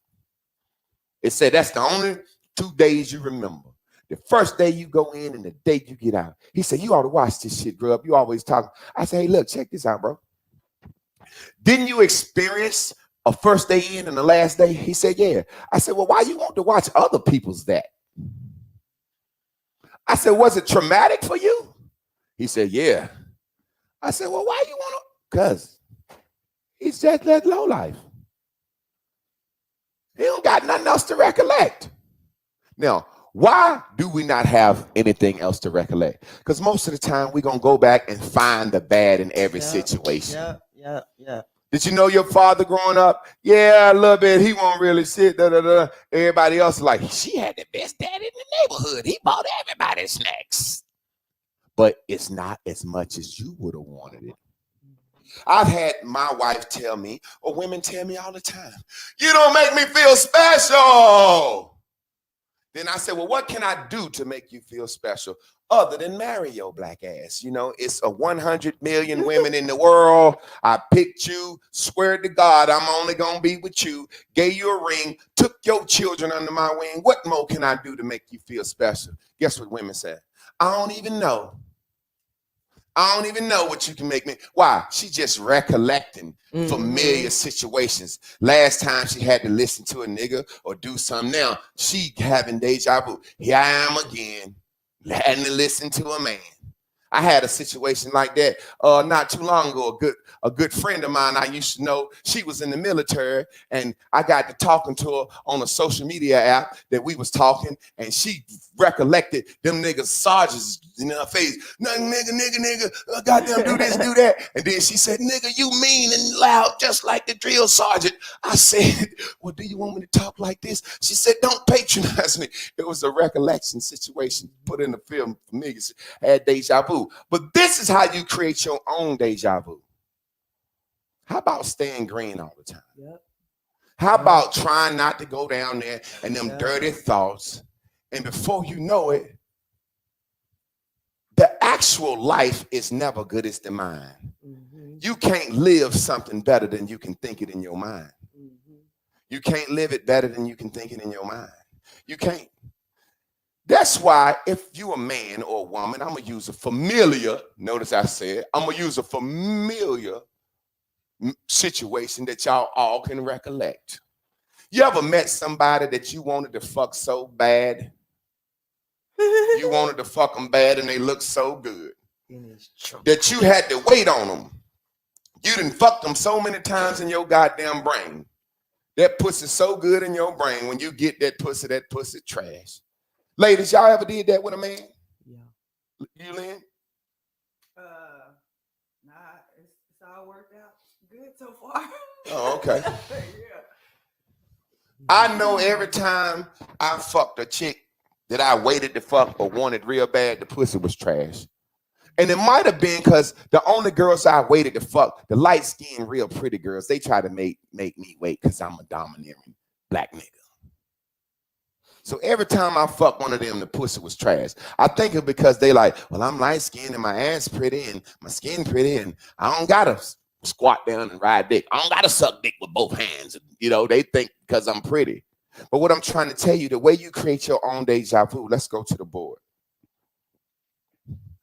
It said that's the only 2 days you remember. The first day you go in and the day you get out. He said, you ought to watch this shit, grub. You always talk. I said, hey, look, check this out, bro. Didn't you experience a first day in and the last day? He said, yeah. I said, well, why you want to watch other people's that? I said, was it traumatic for you? He said, yeah. I said, well, why you want to? Because he's just that low life. He don't got nothing else to recollect. Now, Why do we not have anything else to recollect? Because most of the time we're going to go back and find the bad in every situation. Yeah. Did you know your father growing up? Yeah, a little bit. He won't really sit. Everybody else is like, she had the best dad in the neighborhood. He bought everybody snacks. But it's not as much as you would have wanted it. I've had my wife tell me, or women tell me all the time, you don't make me feel special. Then I said, well, what can I do to make you feel special other than marry your black ass? You know, it's a 100 million women in the world. I picked you, swear to God, I'm only going to be with you, gave you a ring, took your children under my wing. What more can I do to make you feel special? Guess what women said? I don't even know. I don't even know what you can make me. Why? She just recollecting familiar situations. Last time she had to listen to a nigga or do something. Now she having deja vu. Here I am again, having to listen to a man. I had a situation like that not too long ago. A good friend of mine I used to know, she was in the military, and I got to talking to her on a social media app that we was talking, and she recollected them niggas sergeants in her face. Nothing, nigga, goddamn do this, do that. And then she said, nigga, you mean and loud just like the drill sergeant. I said, well, do you want me to talk like this? She said, don't patronize me. It was a recollection situation put in the film for niggas. Had deja vu. But this is how you create your own deja vu. How about staying green all the time? Yep. How about trying not to go down there and them dirty thoughts, and before you know it, the actual life is never good as the mind. Mm-hmm. You can't live something better than you can think it in your mind. Mm-hmm. You can't live it better than you can think it in your mind. You can't. That's why if you a man or a woman, I'm going to use a familiar, notice I said, I'm going to use a familiar situation that y'all all can recollect. You ever met somebody that you wanted to fuck so bad? You wanted to fuck them bad and they looked so good that you had to wait on them. You done fucked them so many times in your goddamn brain. That pussy's so good in your brain, when you get that pussy trash. Ladies, y'all ever did that with a man? Yeah. You, Lynn? Nah, it's all worked out good so far. Oh, okay. Yeah. I know every time I fucked a chick that I waited to fuck or wanted real bad, the pussy was trash. And it might have been because the only girls I waited to fuck, the light-skinned, real pretty girls, they try to make me wait because I'm a domineering black nigga. So every time I fuck one of them, the pussy was trash. I think it's because they like, well, I'm light-skinned and my ass pretty and my skin pretty and I don't gotta squat down and ride dick. I don't gotta suck dick with both hands. You know, they think because I'm pretty. But what I'm trying to tell you, the way you create your own deja vu, let's go to the board.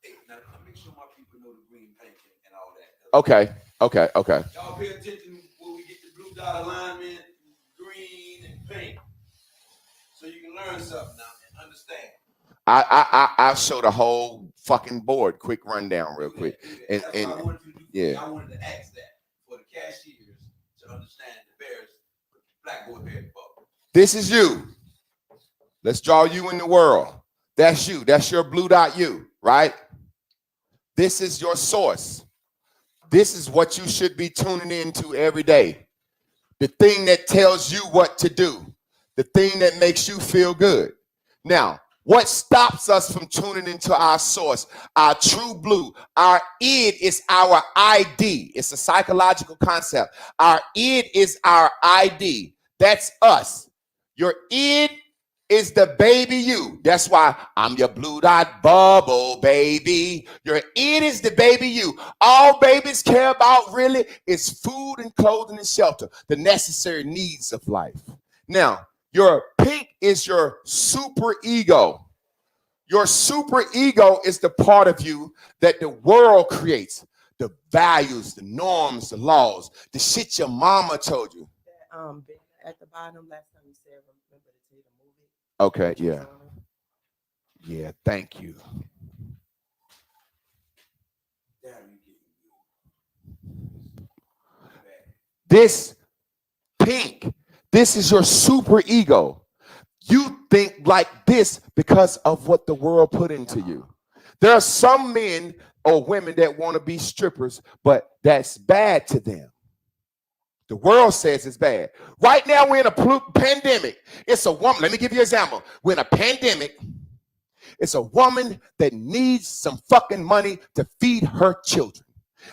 Hey, now make sure my people know the green, pink, and all that. Okay. Y'all pay attention when we get the blue dot alignment, green and pink. So you can learn something now and understand. I'll show the whole fucking board. Quick rundown, real quick. And I wanted to do. Yeah. I wanted to ask that for the cashiers to understand the bears, blackboard bear. This is you. Let's draw you in the world. That's you. That's your blue dot you, right? This is your source. This is what you should be tuning into every day. The thing that tells you what to do. The thing that makes you feel good. Now, what stops us from tuning into our source, our true blue? Our id is our ID. It's a psychological concept. Our id is our ID. That's us. Your id is the baby you. That's why I'm your blue dot bubble, baby. Your id is the baby you. All babies care about really is food and clothing and shelter, the necessary needs of life. Now, your pink is your super ego. Your super ego is the part of you that the world creates. The values, the norms, the laws, the shit your mama told you. At the bottom, last time you said, remember to see the movie. Okay, yeah. Yeah, thank you. This pink, this is your super ego. You think like this because of what the world put into you. There are some men or women that want to be strippers, but that's bad to them. The world says it's bad. Right now, we're in a pandemic. It's a woman. Let me give you an example. We're in a pandemic. It's a woman that needs some fucking money to feed her children.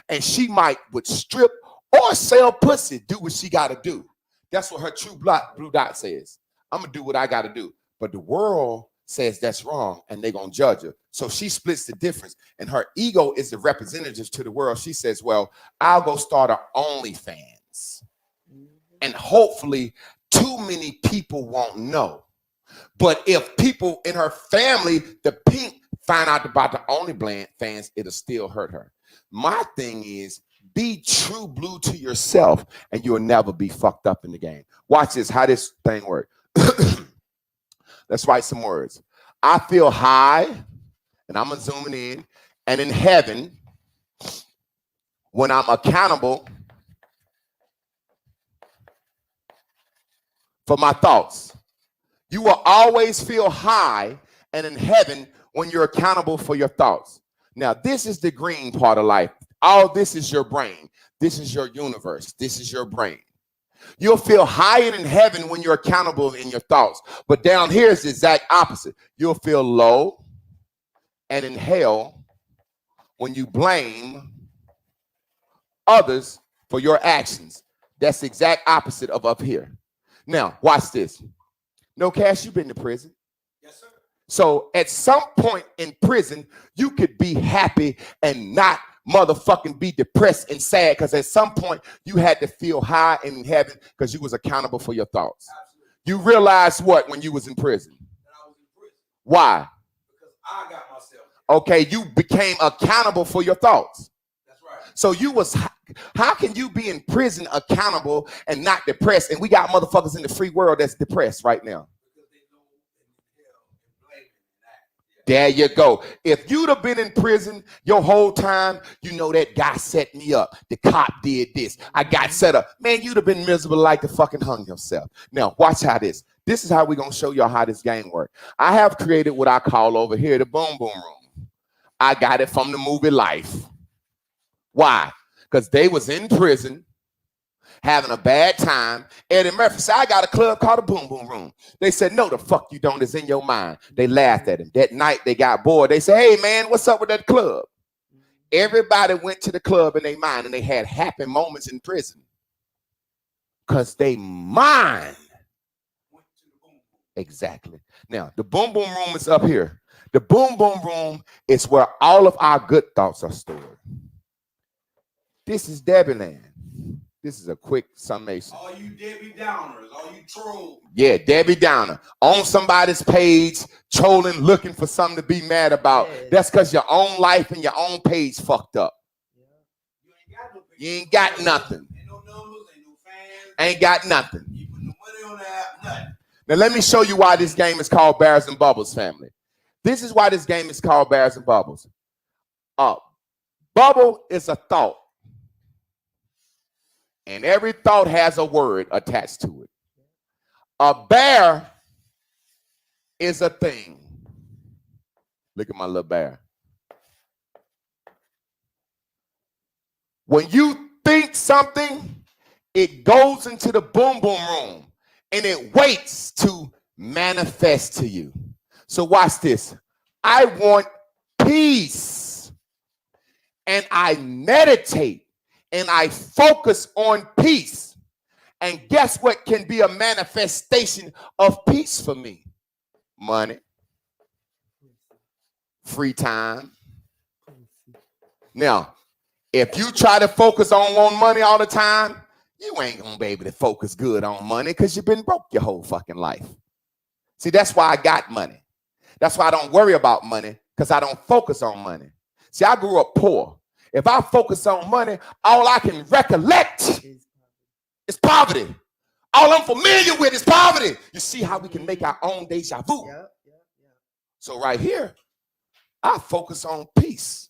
And she would strip or sell pussy, do what she got to do. That's what her true blue dot says. I'm going to do what I got to do. But the world says that's wrong, and they're going to judge her. So she splits the difference. And her ego is the representative to the world. She says, well, I'll go start an OnlyFans. And hopefully too many people won't know. But if people in her family, the pink, find out about the OnlyFans, it'll still hurt her. My thing is, be true blue to yourself, and you'll never be fucked up in the game. Watch this, how this thing works. Let's write some words. I feel high, and I'm zooming in, and in heaven, when I'm accountable for my thoughts. You will always feel high and in heaven when you're accountable for your thoughts. Now, this is the green part of life. All this is your brain. This is your universe. This is your brain. You'll feel higher in heaven when you're accountable in your thoughts. But down here is the exact opposite. You'll feel low and in hell when you blame others for your actions. That's the exact opposite of up here. Now, watch this. No Cash, you've been to prison. Yes, sir. So at some point in prison, you could be happy and not motherfucking be depressed and sad, because at some point you had to feel high in heaven because you was accountable for your thoughts. Absolutely. You realized what when you was in prison? That I was in prison. Why? Because I got myself. Okay, you became accountable for your thoughts. That's right. So you was, how can you be in prison accountable and not depressed? And we got motherfuckers in the free world that's depressed right now. Because they know in hell and blame that. There you go. If you'd have been in prison your whole time, you know that guy set me up. The cop did this. I got set up. Man, you'd have been miserable like the fucking hung yourself. Now, watch how this is how we're going to show y'all how this game works. I have created what I call over here the boom boom room. I got it from the movie Life. Why? Because they was in prison having a bad time. Eddie Murphy said, I got a club called the Boom Boom Room. They said, no, the fuck you don't. It's in your mind. They laughed at him. That night they got bored. They said, hey, man, what's up with that club? Everybody went to the club in their mind, and they had happy moments in prison. Because they mind. Exactly. Now, the Boom Boom Room is up here. The Boom Boom Room is where all of our good thoughts are stored. This is Debbie Land. This is a quick summation. All you Debbie Downers, all you trolls. Yeah, Debbie Downer. On somebody's page, trolling, looking for something to be mad about. Yes. That's because your own life and your own page fucked up. You ain't got no pictures. You ain't got nothing. Ain't no numbers, ain't no fans. Ain't got nothing. You put no money on the app, nothing. Now let me show you why this game is called Bears and Bubbles, family. This is why this game is called Bears and Bubbles. Bubble is a thought. And every thought has a word attached to it. A bear is a thing. Look at my little bear. When you think something, it goes into the boom boom room and it waits to manifest to you. So watch this. I want peace, and I meditate and I focus on peace. And guess what can be a manifestation of peace for me? Money, free time. Now, if you try to focus on money all the time, you ain't gonna be able to focus good on money because you've been broke your whole fucking life. See, that's why I got money. That's why I don't worry about money, because I don't focus on money. See, I grew up poor. If I focus on money, all I can recollect is poverty. All I'm familiar with is poverty. You see how we can make our own deja vu. So right here, I focus on peace,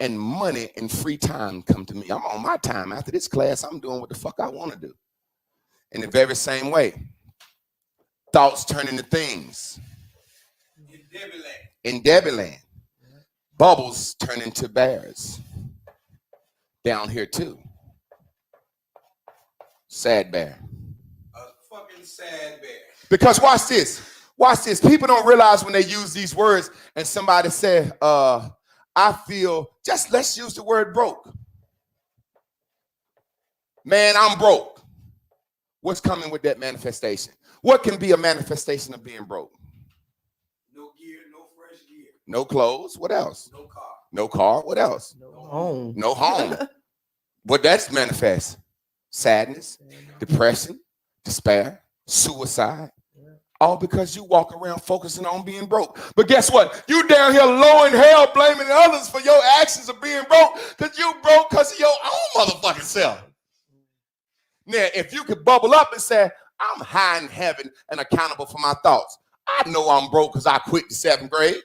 and money and free time come to me. I'm on my time. After this class, I'm doing what the fuck I want to do. In the very same way, Thoughts turn into things. In Debbie Land. In Debbie Land. Bubbles turn into bears. Down here too. Sad bear. A fucking sad bear. Because watch this. Watch this. People don't realize when they use these words and somebody say, I feel, just let's use the word broke. Man, I'm broke. What's coming with that manifestation? What can be a manifestation of being broke? No gear, no fresh gear. No clothes. What else? No car. No car. What else? No home. No home. What that's manifest? Sadness, depression, despair, suicide. All because you walk around focusing on being broke. But guess what? You down here low in hell blaming others for your actions of being broke because you broke because of your own motherfucking self. Now, if you could bubble up and say, I'm high in heaven and accountable for my thoughts. I know I'm broke because I quit the 7th grade.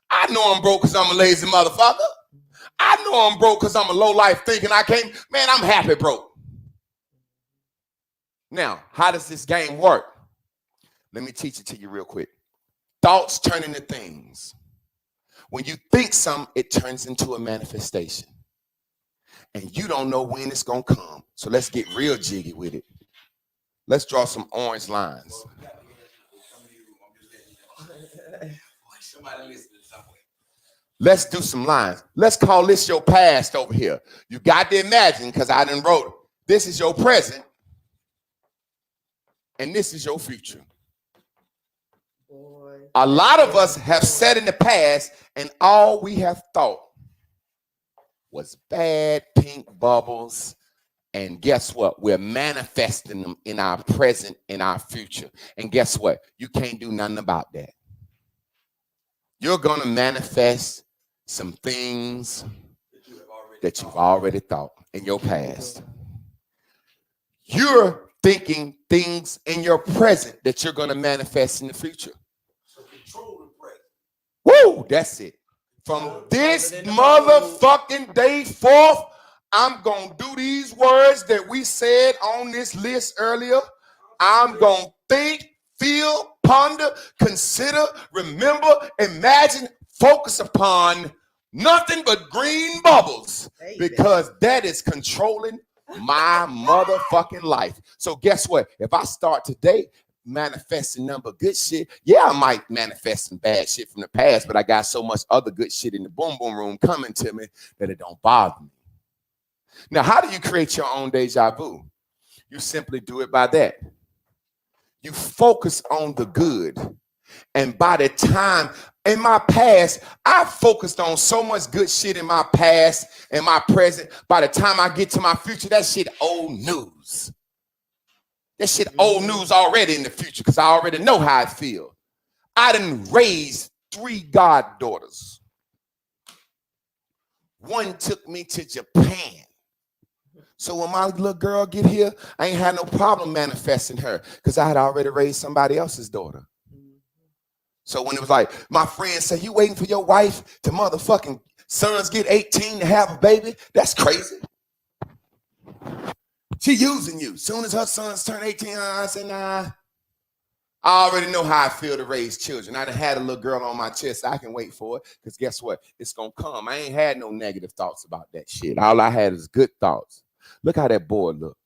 I know I'm broke because I'm a lazy motherfucker. I know I'm broke because I'm a low life thinking I can't. Man, I'm happy broke. Now, how does this game work? Let me teach it to you real quick. Thoughts turn into things. When you think something, it turns into a manifestation. And you don't know when it's going to come. So let's get real jiggy with it. Let's draw some orange lines. Somebody listening somewhere. Let's do some lines. Let's call this your past over here. You got to imagine, because I done wrote it. This is your present. And this is your future. Boy. A lot of us have said in the past, and all we have thought was bad pink bubbles. And guess what? We're manifesting them in our present, in our future. And guess what? You can't do nothing about that. You're going to manifest some things that you've already thought in your past. You're thinking things in your present that you're going to manifest in the future. So control the present. Woo! That's it. From this motherfucking day forth, I'm going to do these words that we said on this list earlier. I'm going to think, feel, ponder, consider, remember, imagine, focus upon nothing but green bubbles, because that is controlling my motherfucking life. So guess what? If I start today manifesting number good shit, yeah, I might manifest some bad shit from the past, but I got so much other good shit in the boom boom room coming to me that it don't bother me. Now, how do you create your own deja vu? You simply do it by that. You focus on the good. And by the time in my past, I focused on so much good shit in my past and my present. By the time I get to my future, that shit old news. That shit old news already in the future because I already know how I feel. I done raised 3 goddaughters. One took me to Japan. So when my little girl get here, I ain't had no problem manifesting her because I had already raised somebody else's daughter. So when it was like, my friend said, you waiting for your wife to motherfucking sons get 18 to have a baby? That's crazy. She using you. Soon as her sons turn 18, I said, nah. I already know how I feel to raise children. I done had a little girl on my chest. I can wait for it because guess what? It's going to come. I ain't had no negative thoughts about that shit. All I had is good thoughts. Look how that boy look.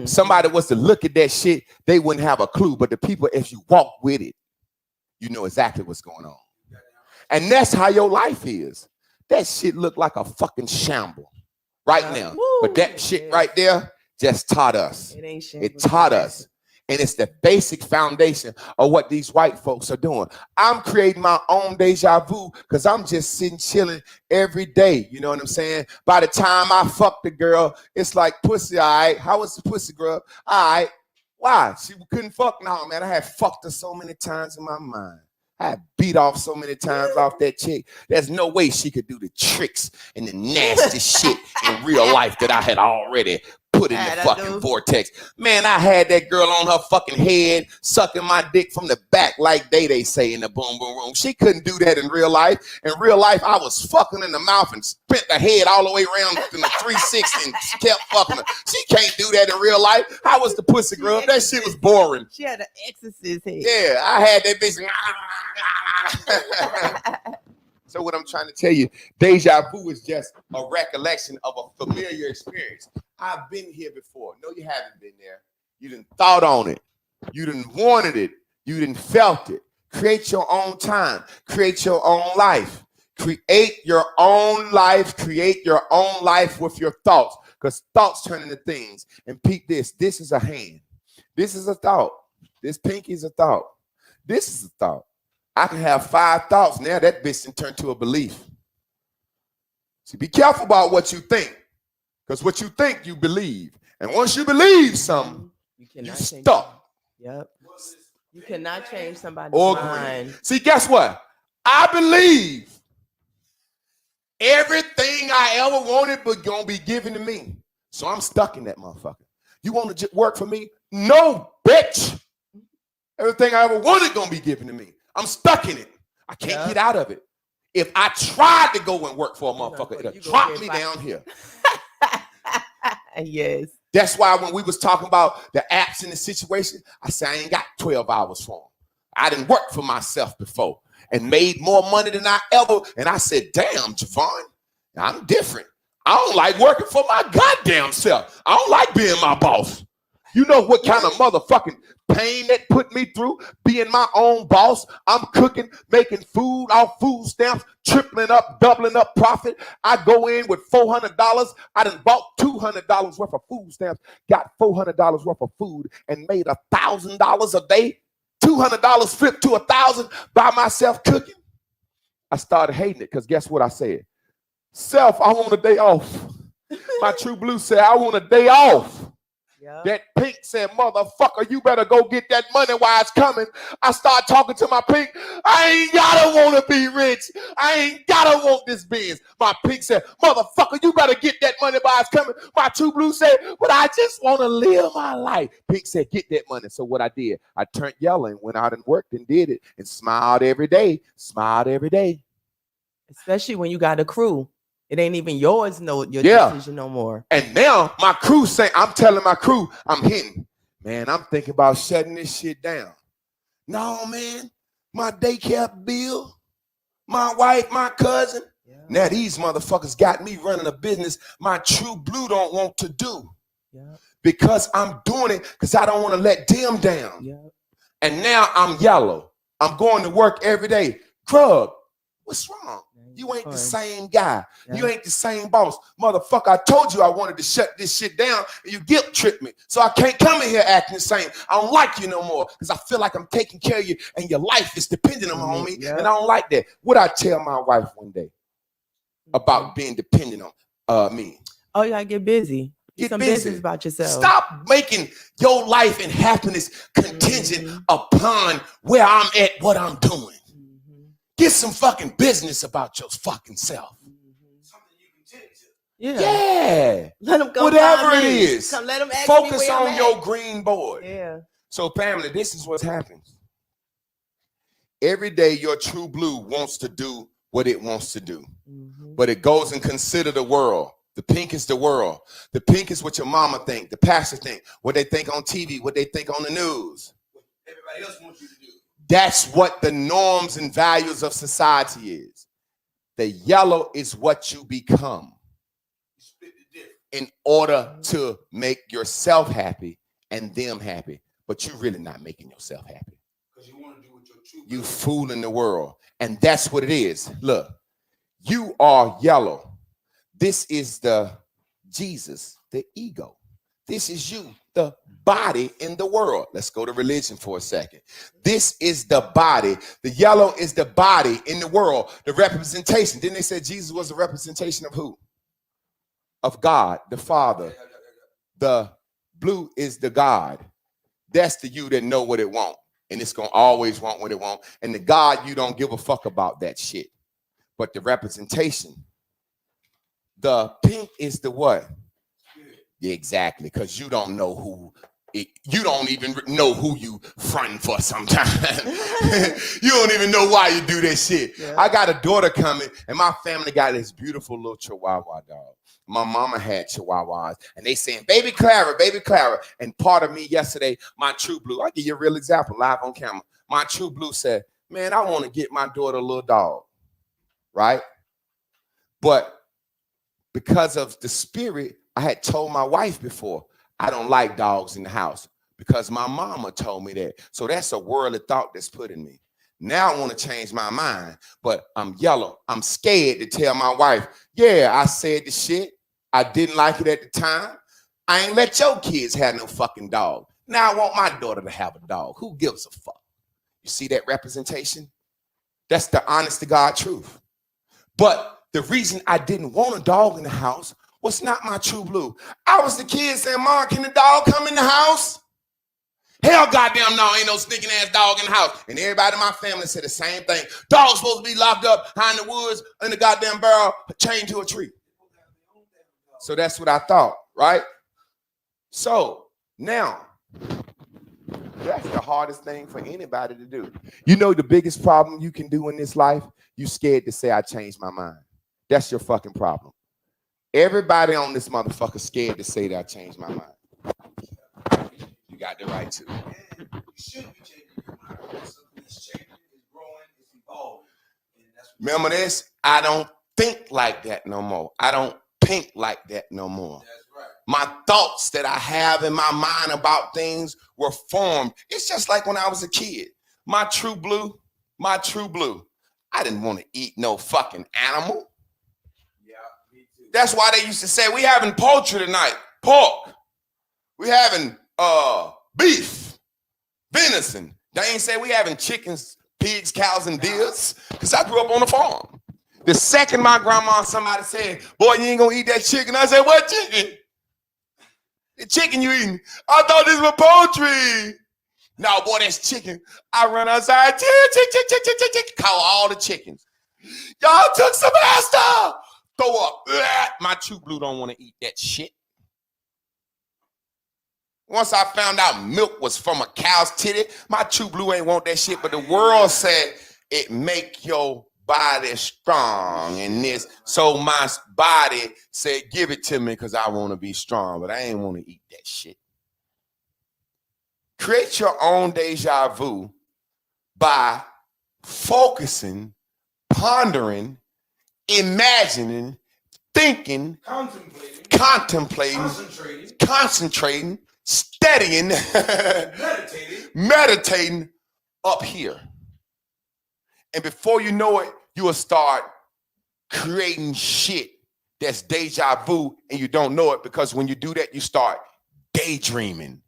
Somebody was to look at that shit, they wouldn't have a clue. But the people, if you walk with it, you know exactly what's going on. And that's how your life is. That shit look like a fucking shamble right now. But that shit right there just taught us. It taught us. And it's the basic foundation of what these white folks are doing. I'm creating my own deja vu because I'm just sitting chilling every day. You know what I'm saying? By the time I fuck the girl, it's like pussy, all right. How was the pussy, girl? All right. Why? She couldn't fuck? No, man. I had fucked her so many times in my mind. I had beat off so many times off that chick. There's no way she could do the tricks and the nasty shit in real life that I had already put in the fucking vortex. Man, I had that girl on her fucking head, sucking my dick from the back like they say in the boom boom room. She couldn't do that in real life. In real life, I was fucking in the mouth and spent the head all the way around in the 360 and kept fucking her. She can't do that in real life. I was the pussy girl. That shit was boring. She had an exorcist head. Yeah, I had that bitch. So what I'm trying to tell you, deja vu is just a recollection of a familiar experience. I've been here before. No, you haven't been there. You didn't thought on it. You didn't wanted it. You didn't felt it. Create your own time. Create your own life. Create your own life. Create your own life with your thoughts. Because thoughts turn into things. And peep this. This is a hand. This is a thought. This pinky is a thought. This is a thought. I can have 5 thoughts. Now that bitch can turn to a belief. See, be careful about what you think. Because what you think, you believe. And once you believe something, you stuck. Yep. You cannot change somebody's mind. See, guess what? I believe everything I ever wanted but gonna be given to me. So I'm stuck in that motherfucker. You want to work for me? No, bitch. Everything I ever wanted gonna be given to me. I'm stuck in it. I can't get out of it. If I tried to go and work for a motherfucker, it'll drop me down here. Yes. That's why when we was talking about the apps in the situation, I said I ain't got 12 hours for them. I didn't work for myself before and made more money than I ever. And I said, damn, Javon, I'm different. I don't like working for my goddamn self. I don't like being my boss. You know what kind of motherfucking pain that put me through being my own boss? I'm cooking, making food off food stamps, tripling up, doubling up profit. I go in with $400. I done bought $200 worth of food stamps, got $400 worth of food, and made $1,000 a day. $200 flipped to $1,000 by myself cooking. I started hating it because guess what I said? Self, I want a day off. My true blue said, I want a day off. Yep. That pink said, motherfucker, you better go get that money while it's coming. I start talking to my pink. I ain't gotta want to be rich. I ain't gotta want this Benz. My pink said, motherfucker, you better get that money while it's coming. My true blue said, but I just want to live my life. Pink said, get that money. So what I did, I turned yellow and went out and worked and did it and smiled every day. Smiled every day. Especially when you got a crew. It ain't even yours, your decision no more. And now my crew saying, I'm telling my crew, I'm hitting. Man, I'm thinking about shutting this shit down. No, man, my daycare bill, my wife, my cousin. Yeah. Now these motherfuckers got me running a business my true blue don't want to do. Yeah. Because I'm doing it because I don't want to let them down. Yeah. And now I'm yellow. I'm going to work every day. Grub, what's wrong? You ain't the same guy. Yeah. You ain't the same boss. Motherfucker, I told you I wanted to shut this shit down and you guilt tripped me. So I can't come in here acting the same. I don't like you no more because I feel like I'm taking care of you and your life is dependent on me. Yeah. And I don't like that. What I tell my wife one day about being dependent on me? Oh, you gotta get busy. Get some business about yourself. Stop making your life and happiness contingent upon where I'm at, what I'm doing. Get some fucking business about your fucking self. Something you can tend to. Yeah. Let them go. Whatever it is. Come, let them focus on your green board. Yeah. So family, this is what happens. Every day your true blue wants to do what it wants to do. Mm-hmm. But it goes and consider the world. The pink is the world. The pink is what your mama think, the pastor think, what they think on TV, what they think on the news. What everybody else wants you to do. That's what the norms and values of society is. The yellow is what you become in order to make yourself happy and them happy. But you're really not making yourself happy. Because you want to do what your true. You fooling the world. And that's what it is. Look, you are yellow. This is the Jesus, the ego. This is you, the body in the world. Let's go to religion for a second. This is the body. The yellow is the body in the world, the representation. Didn't they say Jesus was a representation of who? Of God, the Father. The blue is the God. That's the you that know what it want. And it's going to always want what it want. And the God, you don't give a fuck about that shit. But the representation. The pink is the what? Yeah, exactly, because you don't know who. You don't even know who you fronting for sometimes. You don't even know why you do that shit. Yeah. I got a daughter coming, and my family got this beautiful little Chihuahua dog. My mama had Chihuahuas, and they saying, baby Clara, baby Clara. And part of me yesterday, my True Blue, I'll give you a real example live on camera. My True Blue said, man, I want to get my daughter a little dog, right? But because of the spirit, I had told my wife before, I don't like dogs in the house because my mama told me that. So that's a worldly thought that's put in me. Now I want to change my mind, but I'm yellow. I'm scared to tell my wife, yeah, I said the shit. I didn't like it at the time. I ain't let your kids have no fucking dog. Now I want my daughter to have a dog. Who gives a fuck? You see that representation? That's the honest to God truth. But the reason I didn't want a dog in the house was not my True Blue. I was the kid saying, Mom, can the dog come in the house? Hell goddamn no, ain't no sneaking ass dog in the house. And everybody in my family said the same thing. Dog's supposed to be locked up high in the woods in the goddamn barrel, chained to a tree. So that's what I thought, right? So now, that's the hardest thing for anybody to do. You know the biggest problem you can do in this life? You scared to say I changed my mind. That's your fucking problem. Everybody on this motherfucker scared to say that I changed my mind. You got the right to. You should be changing your mind. Something is changing, it's growing, it's evolving. Remember this? I don't think like that no more. I don't think like that no more. That's right. My thoughts that I have in my mind about things were formed. It's just like when I was a kid. My True Blue, I didn't want to eat no fucking animal. Yeah, me too. That's why they used to say, we having poultry tonight, pork. We having beef, venison. They ain't say we having chickens, pigs, cows, and deers. Because I grew up on a farm. The second my grandma, somebody said, boy, you ain't gonna eat that chicken. I said, what chicken? The chicken you eating? I thought this was poultry. No, boy, that's chicken. I run outside, call all the chickens. Y'all took some Asta. Throw up. My True Blue don't want to eat that shit. Once I found out milk was from a cow's titty, my True Blue ain't want that shit. But the world said it make your body strong and this. So my body said, give it to me because I want to be strong. But I ain't want to eat that shit. Create your own deja vu by focusing, pondering, imagining, thinking, contemplating, concentrating, studying, meditating up here. And before you know it, you will start creating shit that's deja vu and you don't know it, because when you do that, you start daydreaming.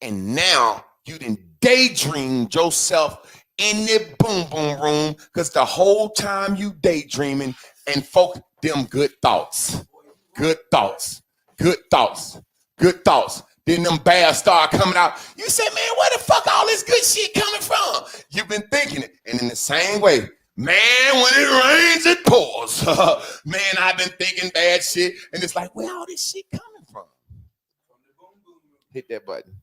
And now you done daydreamed yourself in the boom boom room, because the whole time you daydreaming and focus them good thoughts. Good thoughts. Good thoughts. Good thoughts. Then them bad start coming out. You say, man, where the fuck all this good shit coming from? You've been thinking it. And in the same way, man, when it rains, it pours. Man, I've been thinking bad shit. And it's like, where all this shit coming from? Hit that button.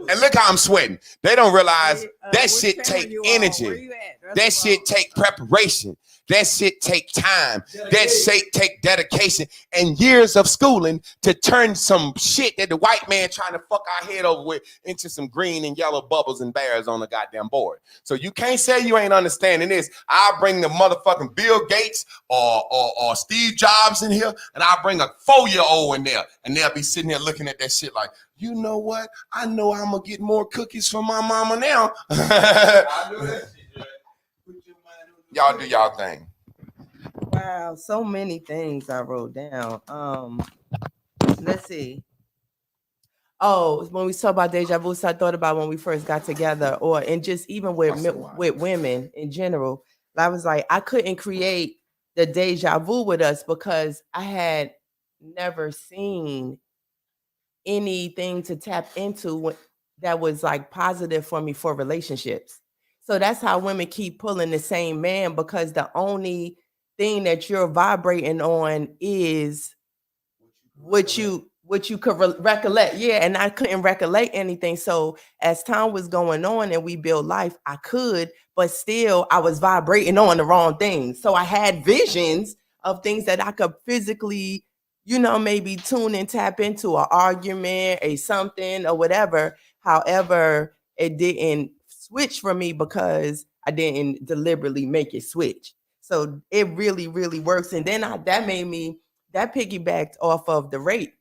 And look how I'm sweating. They don't realize that shit take energy. That shit take preparation. That shit take time. That shit take dedication and years of schooling to turn some shit that the white man trying to fuck our head over with into some green and yellow bubbles and bears on the goddamn board. So you can't say you ain't understanding this. I'll bring the motherfucking Bill Gates or Steve Jobs in here, and I'll bring a 4-year-old in there, and they'll be sitting there looking at that shit like, you know what? I know I'm gonna get more cookies from my mama now. I know that shit. Y'all do y'all thing. Wow, so many things I wrote down. Let's see. Oh, when we talk about deja vu, so I thought about when we first got together, and just even with women in general. I was like, I couldn't create the deja vu with us because I had never seen anything to tap into that was like positive for me for relationships. So that's how women keep pulling the same man, because the only thing that you're vibrating on is what you could recollect. Yeah, and I couldn't recollect anything. So as time was going on and we built life, I could, but still I was vibrating on the wrong things. So I had visions of things that I could physically, maybe tune and tap into, an argument, a something or whatever. However, it didn't switch for me because I didn't deliberately make it switch. So it really, really works. And then that piggybacked off of the rape.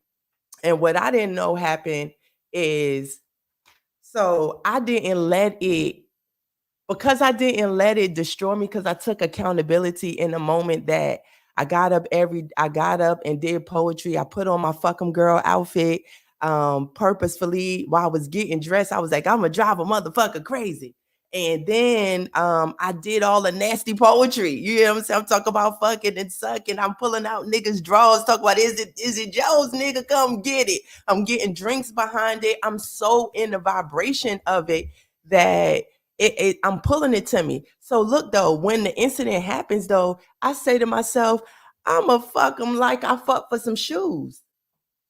And what I didn't know happened is, so I didn't let it, because I didn't let it destroy me, because I took accountability in the moment that I got up and did poetry. I put on my fucking girl outfit purposefully while I was getting dressed. I was like, I'm gonna drive a motherfucker crazy. And then I did all the nasty poetry. You know what I'm saying? I'm talking about fucking and sucking. I'm pulling out niggas' drawers, talking about, is it Joe's, nigga? Come get it. I'm getting drinks behind it. I'm so in the vibration of it that I'm pulling it to me. So look though, when the incident happens though, I say to myself, I'ma fuck him like I fuck for some shoes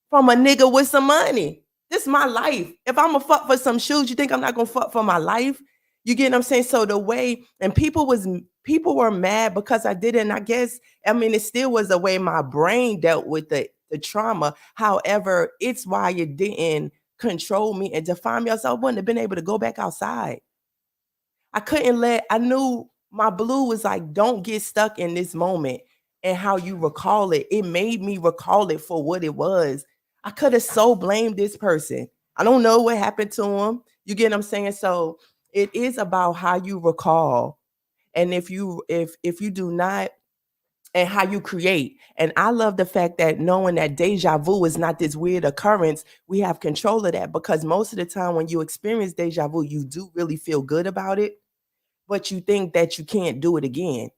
from a nigga with some money. This is my life. If I'ma fuck for some shoes, you think I'm not gonna fuck for my life? You get what I'm saying? So the way, and people were mad because I did it. And I guess, it still was the way my brain dealt with the trauma. However, it's why it didn't control me and define me. Else I wouldn't have been able to go back outside. I knew my blue was like, don't get stuck in this moment and how you recall it. It made me recall it for what it was. I could have so blamed this person. I don't know what happened to him. You get what I'm saying? So it is about how you recall. And if you do not, and how you create. And I love the fact that knowing that deja vu is not this weird occurrence, we have control of that, because most of the time when you experience deja vu, you do really feel good about it, but you think that you can't do it again.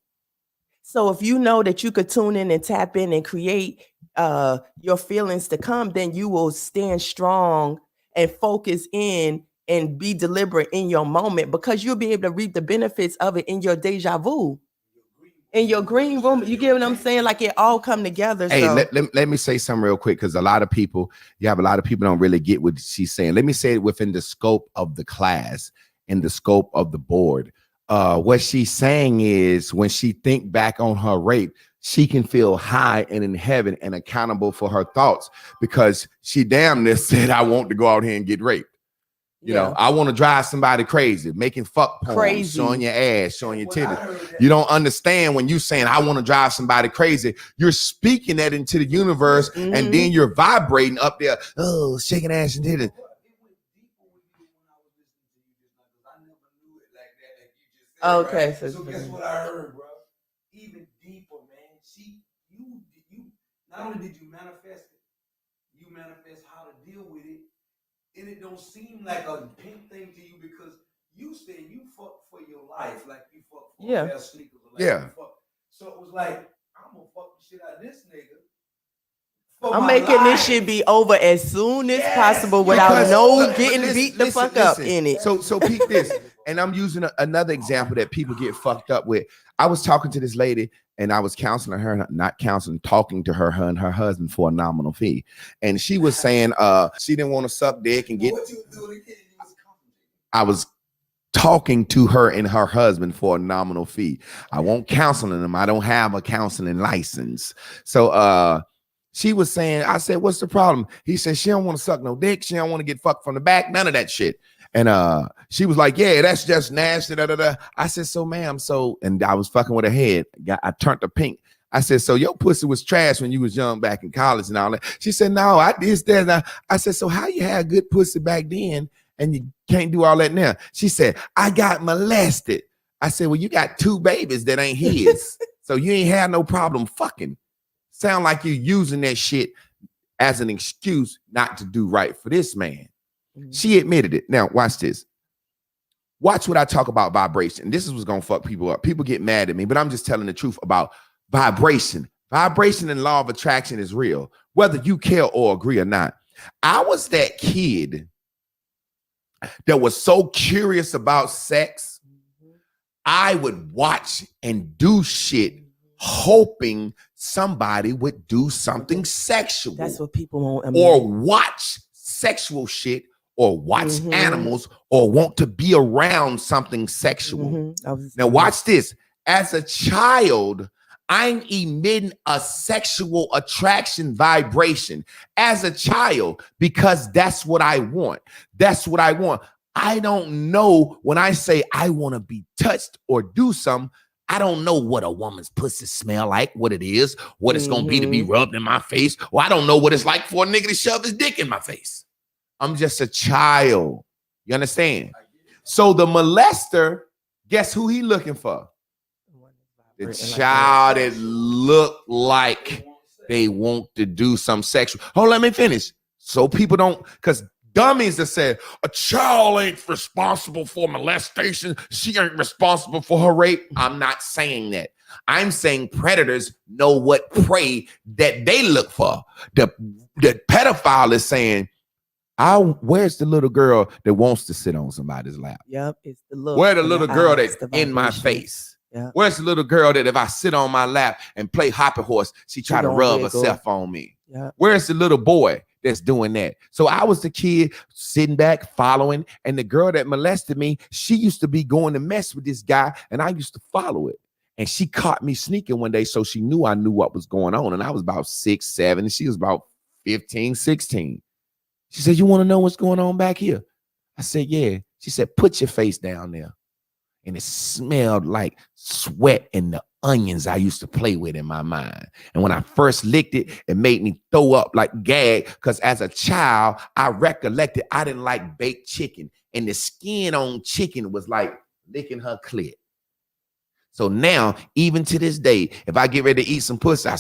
So if you know that you could tune in and tap in and create your feelings to come, then you will stand strong and focus in and be deliberate in your moment, because you'll be able to reap the benefits of it in your deja vu. In your green room, you get what I'm saying? Like it all come together. Hey, so. let me say something real quick, because a lot of people don't really get what she's saying. Let me say it within the scope of the class, in the scope of the board. What she's saying is, when she think back on her rape, she can feel high and in heaven and accountable for her thoughts, because she damn near said, I want to go out here and get raped. You know, I want to drive somebody crazy, making fuck porn, showing your ass, showing your titties. You don't understand when you saying, I want to drive somebody crazy. You're speaking that into the universe, and then you're vibrating up there, oh, shaking ass and titties. Okay, so guess what I heard, bro? Even deeper, man. You not only did you manifest it, you manifest how to deal with it. And it don't seem like a pink thing to you, because you said you fuck for your life, like you fuck for a pair of sneakers. Like you fuck. So it was like, I'm gonna fuck the shit out of this nigga. I'm making this shit be over as soon as possible without getting beat the fuck up in it. So peep this. And I'm using another example that people get fucked up with. I was talking to this lady, and I was counseling her, not counseling, talking to her and her husband for a nominal fee. And she was saying she didn't want to suck dick and get. I was talking to her and her husband for a nominal fee. I won't counseling them. I don't have a counseling license. So she was saying, I said, what's the problem? He said, she don't want to suck no dick. She don't want to get fucked from the back. None of that shit. And she was like, yeah, that's just nasty. Da, da, da. I said, so ma'am, and I was fucking with her head. I turned her pink. I said, so your pussy was trash when you was young back in college and all that. She said, no, I did that. I said, so how you had good pussy back then and you can't do all that now? She said, I got molested. I said, well, you got 2 babies that ain't his. So you ain't had no problem fucking. Sound like you're using that shit as an excuse not to do right for this man. She admitted it. Now, watch this. Watch what I talk about vibration. This is what's going to fuck people up. People get mad at me, but I'm just telling the truth about vibration. Vibration and law of attraction is real, whether you care or agree or not. I was that kid that was so curious about sex I would watch and do shit hoping somebody would do something sexual. That's what people won't admit. Or watch sexual shit or watch animals or want to be around something sexual. Now watch this. As a child, I'm emitting a sexual attraction vibration as a child because that's what I want. That's what I want. I don't know when I say I want to be touched or do something. I don't know what a woman's pussy smell like, what it is, what it's going to be rubbed in my face. Or I don't know what it's like for a nigga to shove his dick in my face. I'm just a child. You understand? So the molester, guess who he looking for? The child that look like they want to do some sexual. Hold on, let me finish. So people don't, because dummies that say a child ain't responsible for molestation. She ain't responsible for her rape. I'm not saying that. I'm saying predators know what prey that they look for. The pedophile is saying, where's the little girl that wants to sit on somebody's lap? Yep, it's the look. Where's the little girl that's in my face? Yeah. Where's the little girl that if I sit on my lap and play hoppy horse, she try to rub herself on me? Yeah. Where's the little boy that's doing that? So I was the kid sitting back following, and the girl that molested me, she used to be going to mess with this guy, and I used to follow it. And she caught me sneaking one day, so she knew I knew what was going on. And I was about 6, 7, and she was about 15, 16. She said, "You want to know what's going on back here?" I said, "Yeah." She said, "Put your face down there." And it smelled like sweat and the onions I used to play with in my mind. And when I first licked it, it made me throw up, like gag, because as a child, I recollected I didn't like baked chicken. And the skin on chicken was like licking her clit. So now, even to this day, if I get ready to eat some pussy, I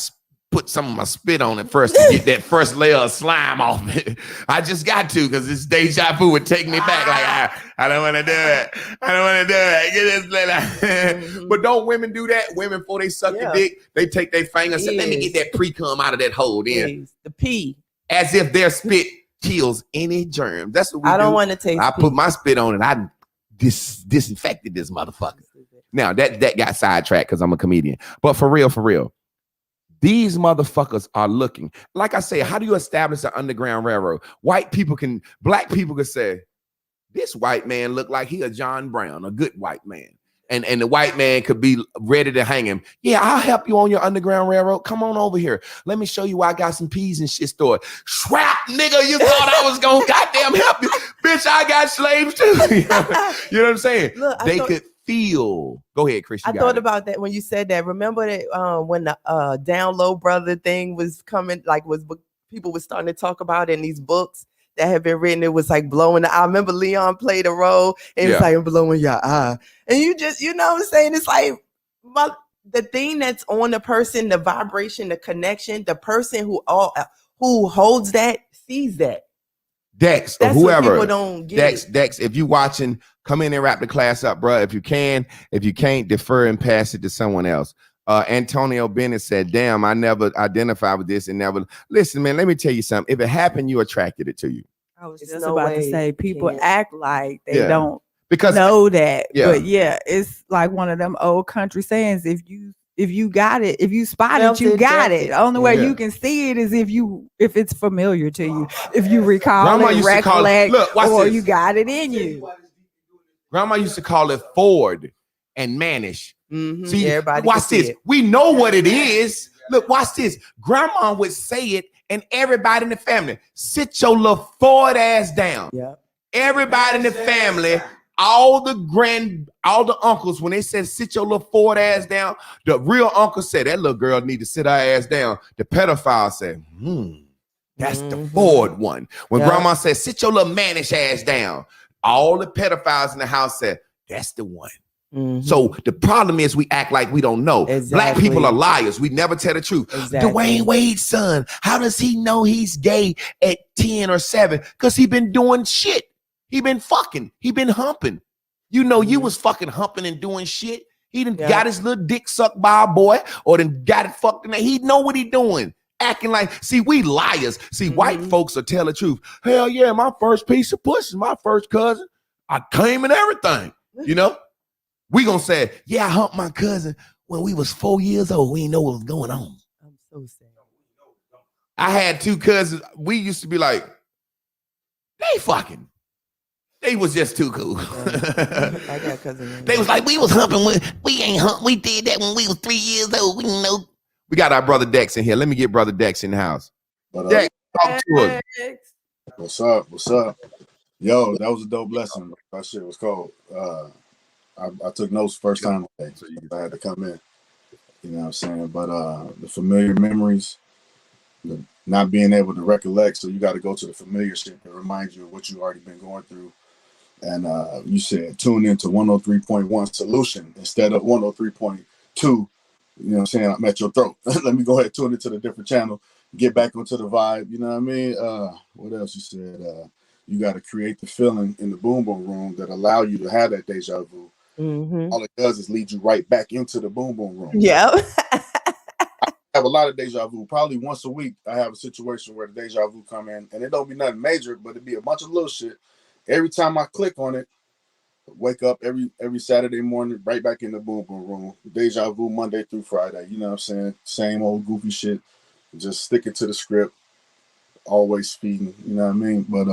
put some of my spit on it first to get that first layer of slime off it. I just got to, because this deja vu would take me back. Like, I don't want to do it. I don't want to do it. Get this But don't women do that? Women, before they suck the dick, they take their finger and say, let me get that pre-cum out of that hole then. The pee. As if their spit kills any germ. That's what we do. I don't want to taste I put my spit on it. I disinfected this motherfucker. Now, that got sidetracked because I'm a comedian. But for real, these motherfuckers are looking. Like I say, how do you establish an underground railroad? Black people can say, this white man look like he a John Brown, a good white man. And the white man could be ready to hang him. Yeah, I'll help you on your underground railroad. Come on over here. Let me show you why I got some peas and shit stored. Swap, nigga, you thought I was going to goddamn help you. Bitch, I got slaves too. You know what I'm saying? Look, they could feel. Go ahead, Chris. I thought about that when you said that. Remember that when the Down Low Brother thing was coming, people were starting to talk about in these books that had been written. It was like blowing the eye. I remember Leon played a role, and it's like blowing your eye. And you just, you know what I'm saying? It's like the thing that's on the person, the vibration, the connection, the person who holds that sees that. Dex, that's or whoever. People don't get Dex, if you watching, come in and wrap the class up, bro. If you can, if you can't, defer and pass it to someone else. Antonio Bennett said, damn, I never identified with this and never. Listen, man, let me tell you something. If it happened, you attracted it to you. I was just about to say, people act like they don't because know that. But it's like one of them old country sayings. If you got it, if you spot it, you got it. The only way you can see it is if it's familiar to you. If you recall it, recollect, or you got it in you. Grandma used to call it Ford and Manish. Mm-hmm. See, watch this. We know what it is. Look, watch this. Grandma would say it, and everybody in the family, sit your little Ford ass down. Yeah. Everybody in the family, all the uncles, when they said sit your little Ford ass down, the real uncle said that little girl need to sit her ass down. The pedophile said, that's the Ford one. When grandma said sit your little Manish ass down, all the pedophiles in the house said that's the one. Mm-hmm. So the problem is we act like we don't know. Exactly. Black people are liars. We never tell the truth. Exactly. Dwayne Wade's son, how does he know he's gay at 10 or 7? Because he been doing shit. He been fucking. He been humping. You know, you was fucking humping and doing shit. He done got his little dick sucked by a boy or then got it fucked in there. He know what he doing. Acting like, see, we liars. See, white folks will tell the truth. Hell yeah, my first piece of pussy, my first cousin. I came and everything, you know? We gonna say, yeah, I humped my cousin when we was 4 years old. We didn't know what was going on. I'm so sad. I had 2 cousins. We used to be like, they fucking. They was just too cool. I got cousins. They was like, we was humping when we ain't hump. We did that when we was 3 years old. We didn't know. We got our brother Dex in here. Let me get brother Dex in the house. But, Dex, talk to us. What's up? What's up? Yo, that was a dope lesson. That shit was cold. I took notes first time today, so I had to come in. You know what I'm saying? But the familiar memories, not being able to recollect, so you got to go to the familiar shit that reminds you of what you already been going through. And you said tune into 103.1 solution instead of 103.2. You know what I'm saying? I'm at your throat. Let me go ahead and tune into the different channel, get back onto the vibe. You know what I mean? What else you said? You got to create the feeling in the boom boom room that allow you to have that deja vu. Mm-hmm. All it does is lead you right back into the boom boom room. Yeah. I have a lot of deja vu. Probably once a week, I have a situation where the deja vu come in, and it don't be nothing major, but it be a bunch of little shit. Every time I click on it, wake up every Saturday morning, right back in the boom boom room. Deja vu Monday through Friday. You know what I'm saying? Same old goofy shit. Just sticking to the script. Always feeding. You know what I mean? But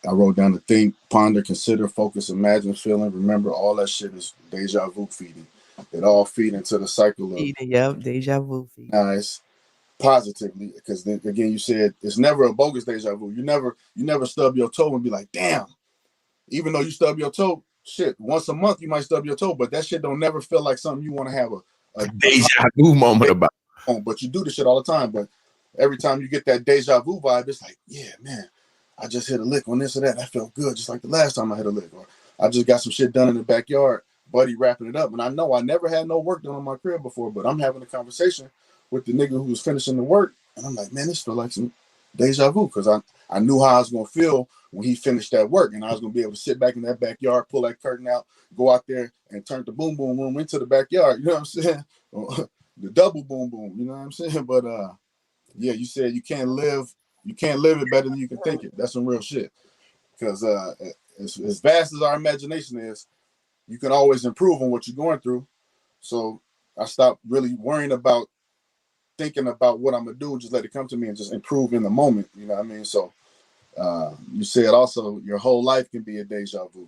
I wrote down to think, ponder, consider, focus, imagine, feeling, remember. All that shit is deja vu feeding. It all feed into the cycle of Yep, deja vu. nice positively, because then again, you said it's never a bogus deja vu. You never stub your toe and be like, damn. Even though you stub your toe, shit, once a month you might stub your toe, but that shit don't never feel like something you want to have a deja vu moment about. But you do this shit all the time. But every time you get that deja vu vibe, it's like, yeah, man, I just hit a lick on this or that. That felt good, just like the last time I hit a lick. Or I just got some shit done in the backyard, buddy wrapping it up. And I know I never had no work done on my crib before, but I'm having a conversation with the nigga who was finishing the work. And I'm like, man, this feel like some deja vu, because I knew how I was going to feel when he finished that work. And I was going to be able to sit back in that backyard, pull that curtain out, go out there and turn the boom boom room into the backyard. You know what I'm saying? The double boom boom, you know what I'm saying? But yeah, you said you can't live it better than you can think it. That's some real shit. Because as vast as our imagination is, you can always improve on what you're going through. So I stopped really worrying about thinking about what I'm gonna do, just let it come to me and just improve in the moment. You know what I mean? So you said also your whole life can be a deja vu.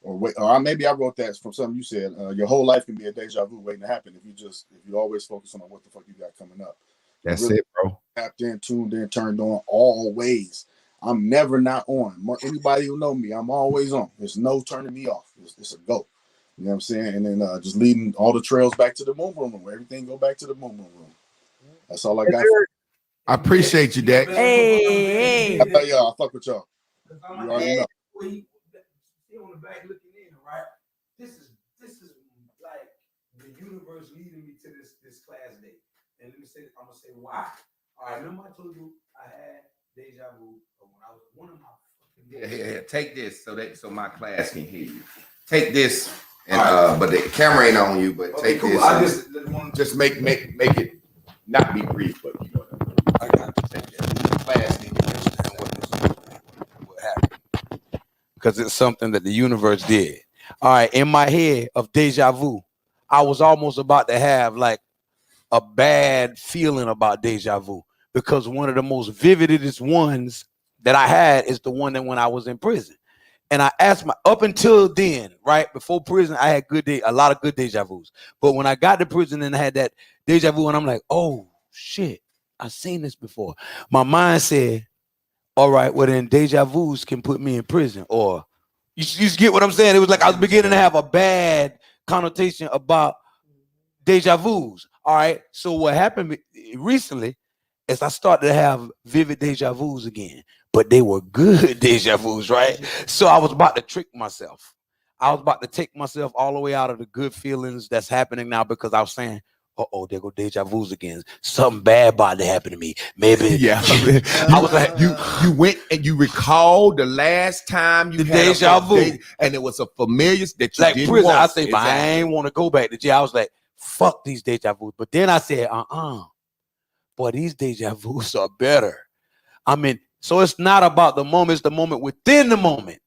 Or maybe I wrote that from something you said. Your whole life can be a deja vu waiting to happen if you always focus on what the fuck you got coming up. That's really it, bro. Tapped in, tuned in, turned on, always. I'm never not on. Anybody who know me, I'm always on. There's no turning me off. It's a go. You know what I'm saying? And then just leading all the trails back to the boom boom room. Everything go back to the boom boom room. That's all I got. I appreciate you, Dex. Hey. Y'all, I fuck with y'all. You already know. He on the back looking in, right? This is like the universe leading me to this class day. And let me say, I'm gonna say why. All right, remember I told you I had deja vu when I was one of my fucking Yeah. Take this so my class can hear you. Take this, and but the camera ain't on you. But okay, take cool. this. I just make it not be brief, but you know. I got to take that. Class need to understand what happened, because it's something that the universe did. All right, in my head of deja vu, I was almost about to have like a bad feeling about deja vu, because one of the most vividest ones that I had is the one that when I was in prison. And I asked up until then, right before prison, I had a lot of good deja vus. But when I got to prison and I had that deja vu, and I'm like, oh shit, I've seen this before. My mind said, all right, well then deja vus can put me in prison. Or you get what I'm saying? It was like I was beginning to have a bad connotation about deja vus. All right. So what happened recently is I started to have vivid deja vus again, but they were good deja vus, right? So I was about to trick myself. I was about to take myself all the way out of the good feelings that's happening now, because I was saying, uh-oh, there go deja vus again. Something bad about to happen to me. Maybe. Yeah. I was like, you went and you recalled the last time you the had deja vu. And it was a familiar that you like didn't prison. want. I say, but I ain't want to go back to jail. I was like, fuck these deja vus. But then I said, boy, these deja vus are better. I mean, so it's not about the moment, it's the moment within the moment.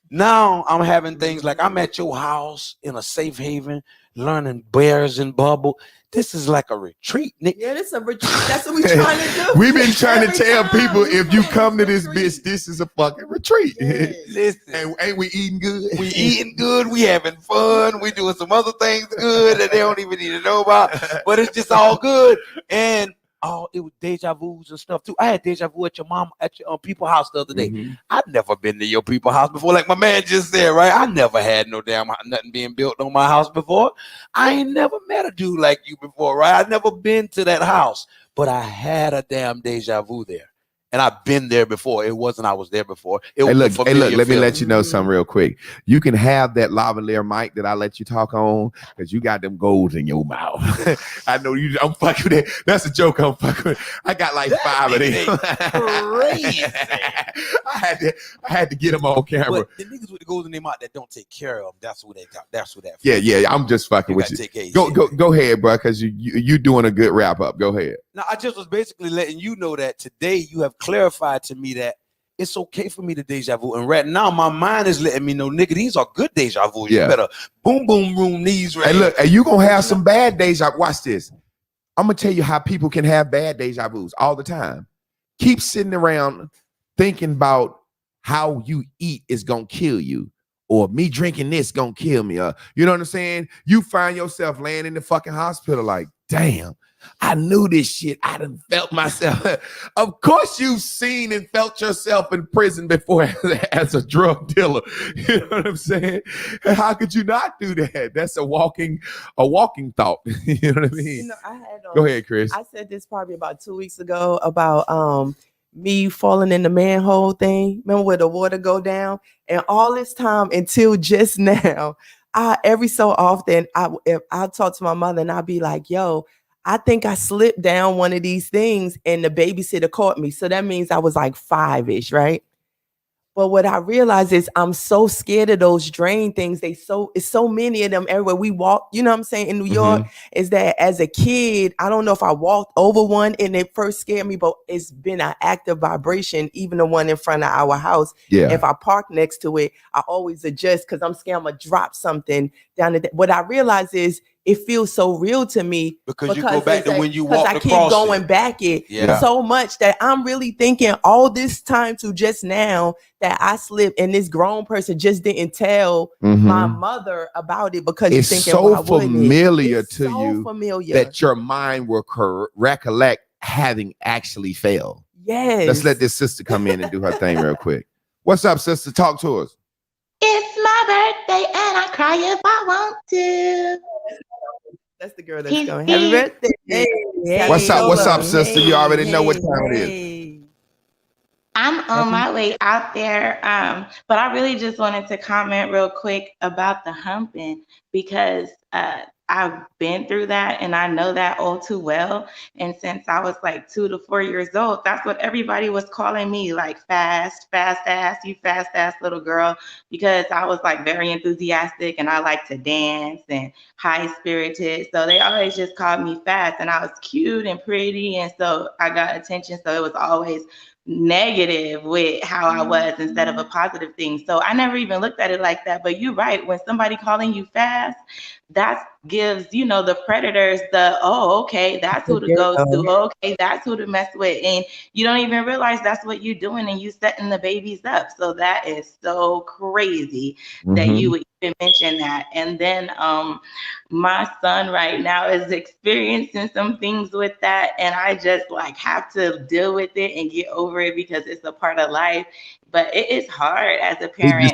Now I'm having things like I'm at your house in a safe haven, learning bears and bubble. This is like a retreat, nigga. Yeah, this is a retreat. That's what we trying to do. We've been trying to Every tell time people we if you say come to this retreat. bitch, this is a fucking retreat. Yeah. Listen, And ain't we eating good? we eating good, we having fun, we doing some other things good that they don't even need to know about, but it's just all good. And it was deja vus and stuff too. I had deja vu at your mom at your people's house the other day. Mhm. I've never been to your people's house before, like my man just said, right? I never had no damn nothing being built on my house before. I ain't never met a dude like you before, right? I never been to that house, but I had a damn deja vu there. And I've been there before. It wasn't I was there before. It was a familiar let me feeling. let you know something real quick. You can have that lavalier mic that I let you talk on because you got them golds in your mouth. I know you. I'm fucking with that. That's a joke. I'm fucking with. I got like 5 of them. Crazy. I had to get them on camera. But the niggas with the golds in their mouth that don't take care of them, that's what they got. That's what that. Yeah. I'm just fucking with you. Go ahead, bro, because you doing a good wrap up. Go ahead. Now, I just was basically letting you know that today you have clarified to me that it's okay for me to deja vu. And right now, my mind is letting me know, nigga, these are good deja vus. Yeah. You better boom, boom, room these right. Hey, look, and you going to have some bad deja. Watch this. I'm going to tell you how people can have bad deja vus all the time. Keep sitting around thinking about how you eat is going to kill you. Or me drinking this going to kill me. You know what I'm saying? You find yourself laying in the fucking hospital like, damn. I knew this shit. I done felt myself. Of course, you've seen and felt yourself in prison before as a drug dealer. You know what I'm saying? How could you not do that? That's a walking thought. You know what I mean? You know, I had Go ahead, Chris. I said this probably about 2 weeks ago about me falling in the manhole thing. Remember where the water go down? And all this time until just now, every so often I'll talk to my mother and I'll be like, yo, I think I slipped down one of these things and the babysitter caught me. So that means I was like 5-ish, right? But what I realize is I'm so scared of those drain things. It's so many of them everywhere we walk. You know what I'm saying? In New York, is that as a kid, I don't know if I walked over one and it first scared me, but it's been an active vibration, even the one in front of our house. Yeah. If I park next to it, I always adjust because I'm scared I'm going to drop something down there. What I realize is it feels so real to me because you go back to when you walked across. I keep going back so much that I'm really thinking all this time to just now that I slipped and this grown person just didn't tell my mother about it because it's you're thinking, so familiar it's to so you familiar. that your mind will recollect having actually failed. Yes. Let's let this sister come in and do her thing real quick. What's up, sister? Talk to us. It's my birthday and I cry if I want to. That's the girl that's going. Happy birthday. Hey. What's up, sister? You already know what time it is. I'm on my way out there, but I really just wanted to comment real quick about the humping because I've been through that and I know that all too well. And since I was like 2 to 4 years old, that's what everybody was calling me, like fast ass, you fast ass little girl, because I was like very enthusiastic and I like to dance and high spirited. So they always just called me fast and I was cute and pretty. And so I got attention. So it was always negative with how I was instead of a positive thing. So I never even looked at it like that. But you're right. When somebody calling you fast, that gives, the predators okay, that's who to go to. Okay, that's who to mess with. And you don't even realize that's what you're doing and you setting the babies up. So that is so crazy that you would even mention that. And then my son right now is experiencing some things with that. And I just have to deal with it and get over it because it's a part of life. But it is hard as a parent.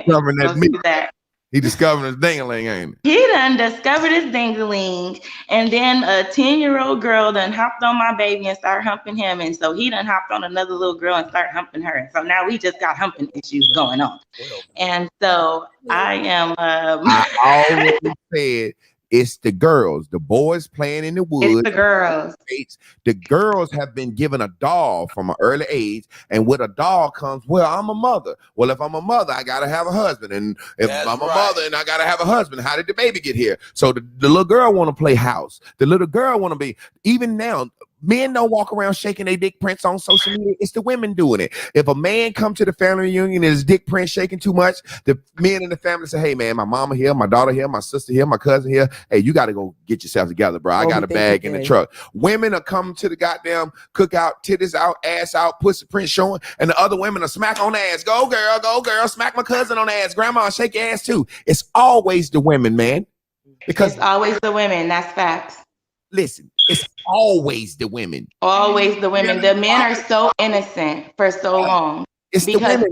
He discovered his ding-a-ling, ain't he? He done discovered his ding-a-ling. And then a 10-year-old girl done hopped on my baby and started humping him. And so he done hopped on another little girl and started humping her. And so now we just got humping issues going on. And so I am... I always said it's the girls, the boys playing in the woods. It's the girls. The girls have been given a doll from an early age, and with a doll comes, well, I'm a mother. Well, if I'm a mother, I gotta have a husband, and if I'm a mother and I gotta have a husband, how did the baby get here? So the little girl want to play house. The little girl want to be. Even now, Men don't walk around shaking their dick prints on social media. It's the women doing it. If a man come to the family reunion and his dick print shaking too much, the men in the family say, hey, man, my mama here, my daughter here, my sister here, my cousin here. Hey, you got to go get yourself together, bro. I got a bag in the truck. Women are coming to the goddamn cookout, titties out, ass out, pussy print showing, and the other women are smack on the ass. Go, girl, smack my cousin on the ass. Grandma, shake your ass too. It's always the women, man. Because it's always the women. That's facts. Listen, it's always the women. Always the women. The men are so innocent for so long. It's because the women,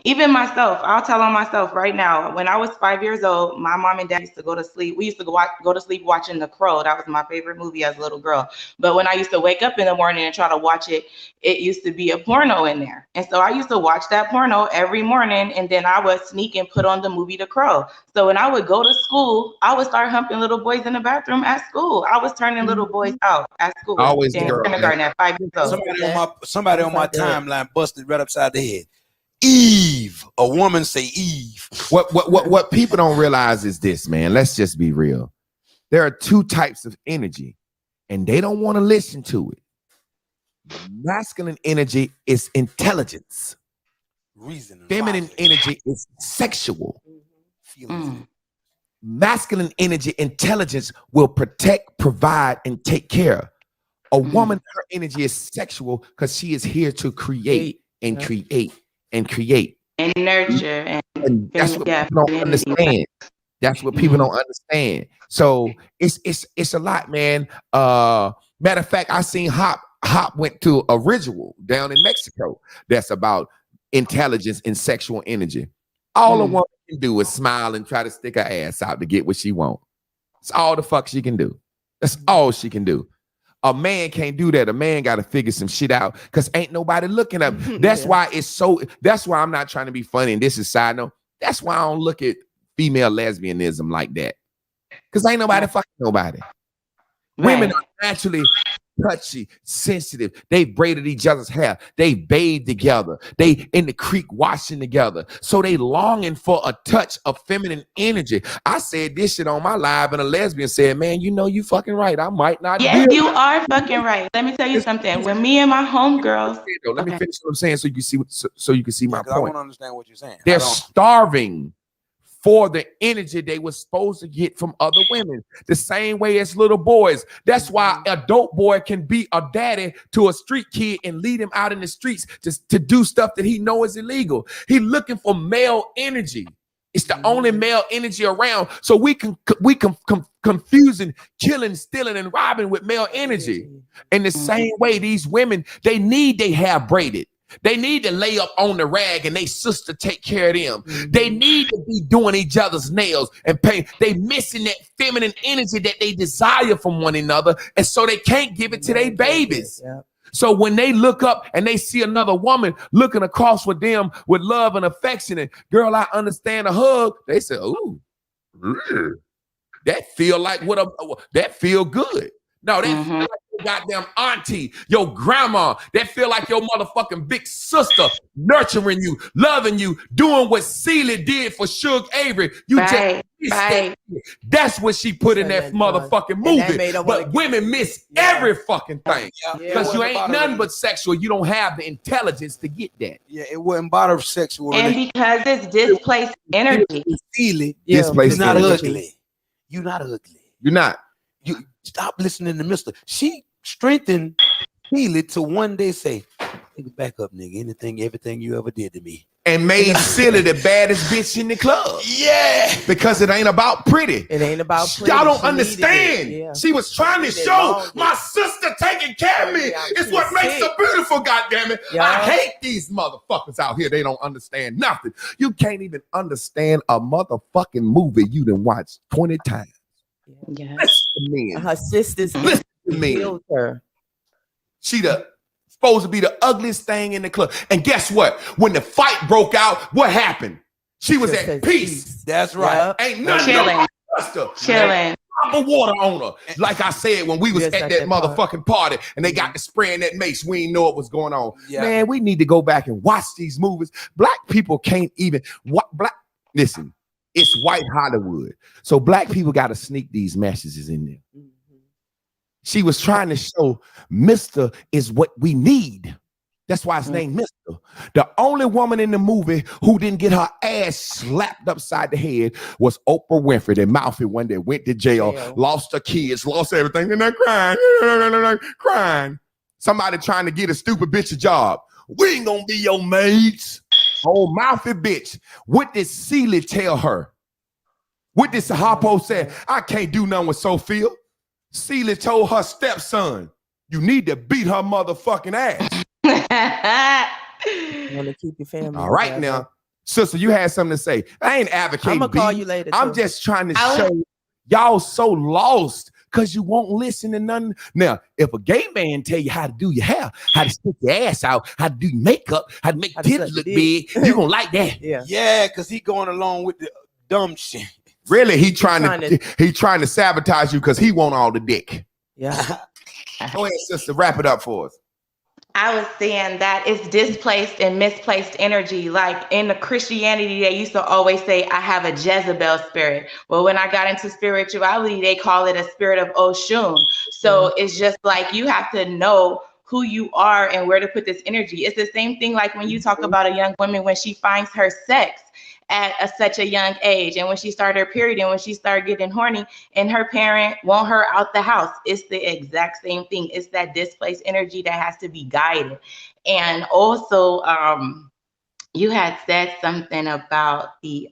even myself, I'll tell on myself right now. When I was 5 years old, my mom and dad used to go to sleep. We used to go to sleep watching The Crow. That was my favorite movie as a little girl. But when I used to wake up in the morning and try to watch it, it used to be a porno in there. And so I used to watch that porno every morning, and then I would sneak and put on the movie The Crow. So when I would go to school, I would start humping little boys in the bathroom at school. I was turning little boys out at school. Always in the girl, kindergarten at 5 years old. Somebody on my timeline busted right upside the head. Eve, a woman say Eve. What people don't realize is this, man. Let's just be real. There are two types of energy, and they don't want to listen to it. Masculine energy is intelligence. Reason. Feminine energy is sexual. Masculine energy, intelligence will protect, provide, and take care. A woman, her energy is sexual because she is here to create and create and create and nurture. And that's what people don't understand. That's what people don't understand. So it's a lot, man. Matter of fact, I seen Hop went to a ritual down in Mexico that's about intelligence and sexual energy. All a woman can do is smile and try to stick her ass out to get what she wants. That's all the fuck she can do. That's all she can do. A man can't do that. A man got to figure some shit out because ain't nobody looking up. That's why that's why I'm not trying to be funny. And this is side note. That's why I don't look at female lesbianism like that. Because ain't nobody fucking nobody. Right. Women are naturally touchy, sensitive. They braided each other's hair. They bathed together. They in the creek washing together. So they longing for a touch of feminine energy. I said this shit on my live and a lesbian said, man, you know you fucking right. I might not. Yes, you are fucking right. Let me tell you something. When me and my homegirls. Let me finish what I'm saying so you can see so you can see my point. I want to understand what you're saying. They're starving for the energy they were supposed to get from other women, the same way as little boys. That's why a dope boy can be a daddy to a street kid and lead him out in the streets just to do stuff that he knows is illegal. He's looking for male energy. It's the only male energy around. So we can confusing, killing, stealing, and robbing with male energy. In the same way, these women, they need their hair braided. They need to lay up on the rag and they sister take care of them. They need to be doing each other's nails and paint. They missing that feminine energy that they desire from one another. And so they can't give it to their babies. So when they look up and they see another woman looking across with them with love and affection and girl, I understand a hug. They say, ooh, that feel like that feel good. No, that feel like your goddamn auntie, your grandma. That feel like your motherfucking big sister nurturing you, loving you, doing what Celie did for Suge Avery. You just missed that. That's what she put in that motherfucking movie. But women miss every fucking thing. Because you ain't nothing but sexual. You don't have the intelligence to get that. Yeah, it wasn't about her sexual. And because it's displaced energy. Celie, displaced not energy. ugly. You're not ugly. You're not. You stop listening to Mister. She strengthened Celie to one day say, "Nigga, back up, nigga. Everything you ever did to me." And made Celie the baddest bitch in the club. Yeah. Because it ain't about pretty. It ain't about pretty. Y'all don't understand. Yeah. She was trying to show my sister taking care of me. It's what makes her beautiful, goddammit. I hate these motherfuckers out here. They don't understand nothing. You can't even understand a motherfucking movie you done watched 20 times. Yeah. Listen to me. Her sisters Listen to me. killed her. She supposed to be the ugliest thing in the club. And guess what? When the fight broke out, what happened? She was at peace. That's right. Ain't nothing Chilling. Chilling. Pop water on her. Like I said, when we was at that motherfucking party and they got to spraying that mace, we didn't know what was going on. Yeah. Man, we need to go back and watch these movies. Black people can't even listen. It's white Hollywood. So black people got to sneak these messages in there. She was trying to show Mr. is what we need. That's why it's named Mr. The only woman in the movie who didn't get her ass slapped upside the head was Oprah Winfrey, the mouthy one that went to jail, lost her kids, lost everything, and they're crying. Somebody trying to get a stupid bitch a job. We ain't gonna be your maids. Oh, mouthy bitch. What did Celie tell her? What did Harpo say? I can't do nothing with Sophia. Celie told her stepson, you need to beat her motherfucking ass. You want to keep your family. All right together. now. Sister, you had something to say. I ain't advocating. I'm going to call you later. I'm just trying to show y'all so lost because you won't listen to nothing. Now, if a gay man tell you how to do your hair, how to stick your ass out, how to do your makeup, how to make tits look big, you gonna like that. Yeah, because he going along with the dumb shit. Really, he trying to sabotage you because he want all the dick. Yeah. Go ahead, sister, wrap it up for us. I was saying that it's displaced and misplaced energy. Like in the Christianity, they used to always say, I have a Jezebel spirit. Well, when I got into spirituality, they call it a spirit of Oshun. So it's just like you have to know who you are and where to put this energy. It's the same thing like when you talk about a young woman when she finds her sex at such a young age, and when she started her period and when she started getting horny and her parent want her out the house. It's the exact same thing. It's that displaced energy that has to be guided. And also you had said something about the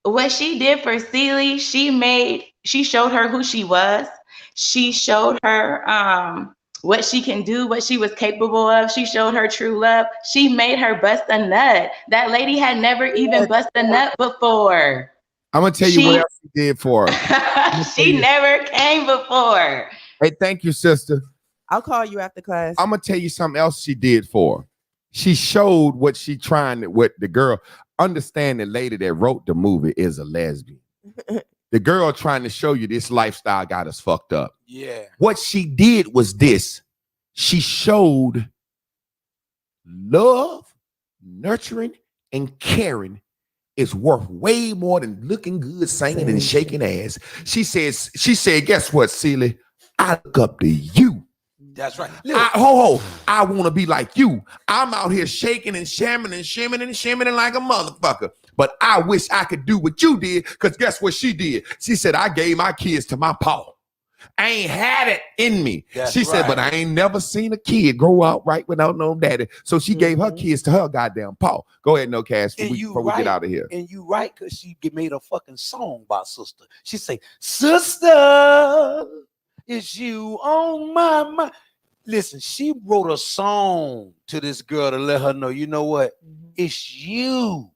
what she did for Celie, she showed her who she was. She showed her what she can do, what she was capable of. She showed her true love. She made her bust a nut. That lady had never even bust a nut before. I'm gonna tell you what else she did for her. She never came before. Hey, thank you, sister. I'll call you after class. I'm gonna tell you something else she did for her. She showed what she what the girl. Understand the lady that wrote the movie is a lesbian. The girl trying to show you this lifestyle got us fucked up. Yeah. What she did was this. She showed love, nurturing, and caring is worth way more than looking good, singing, and shaking ass. She said, guess what, Celie? I look up to you. That's right. I want to be like you. I'm out here shaking and shamming and shimming and shimming like a motherfucker. But I wish I could do what you did, because guess what she did? She said, I gave my kids to my pa. I ain't had it in me. She said, but I ain't never seen a kid grow out right without no daddy. So she gave her kids to her goddamn pa. Go ahead, no cash before we get out of here. And you right, because she made a fucking song about sister. She say, sister, it's you on my mind. Listen, she wrote a song to this girl to let her know, you know what? It's you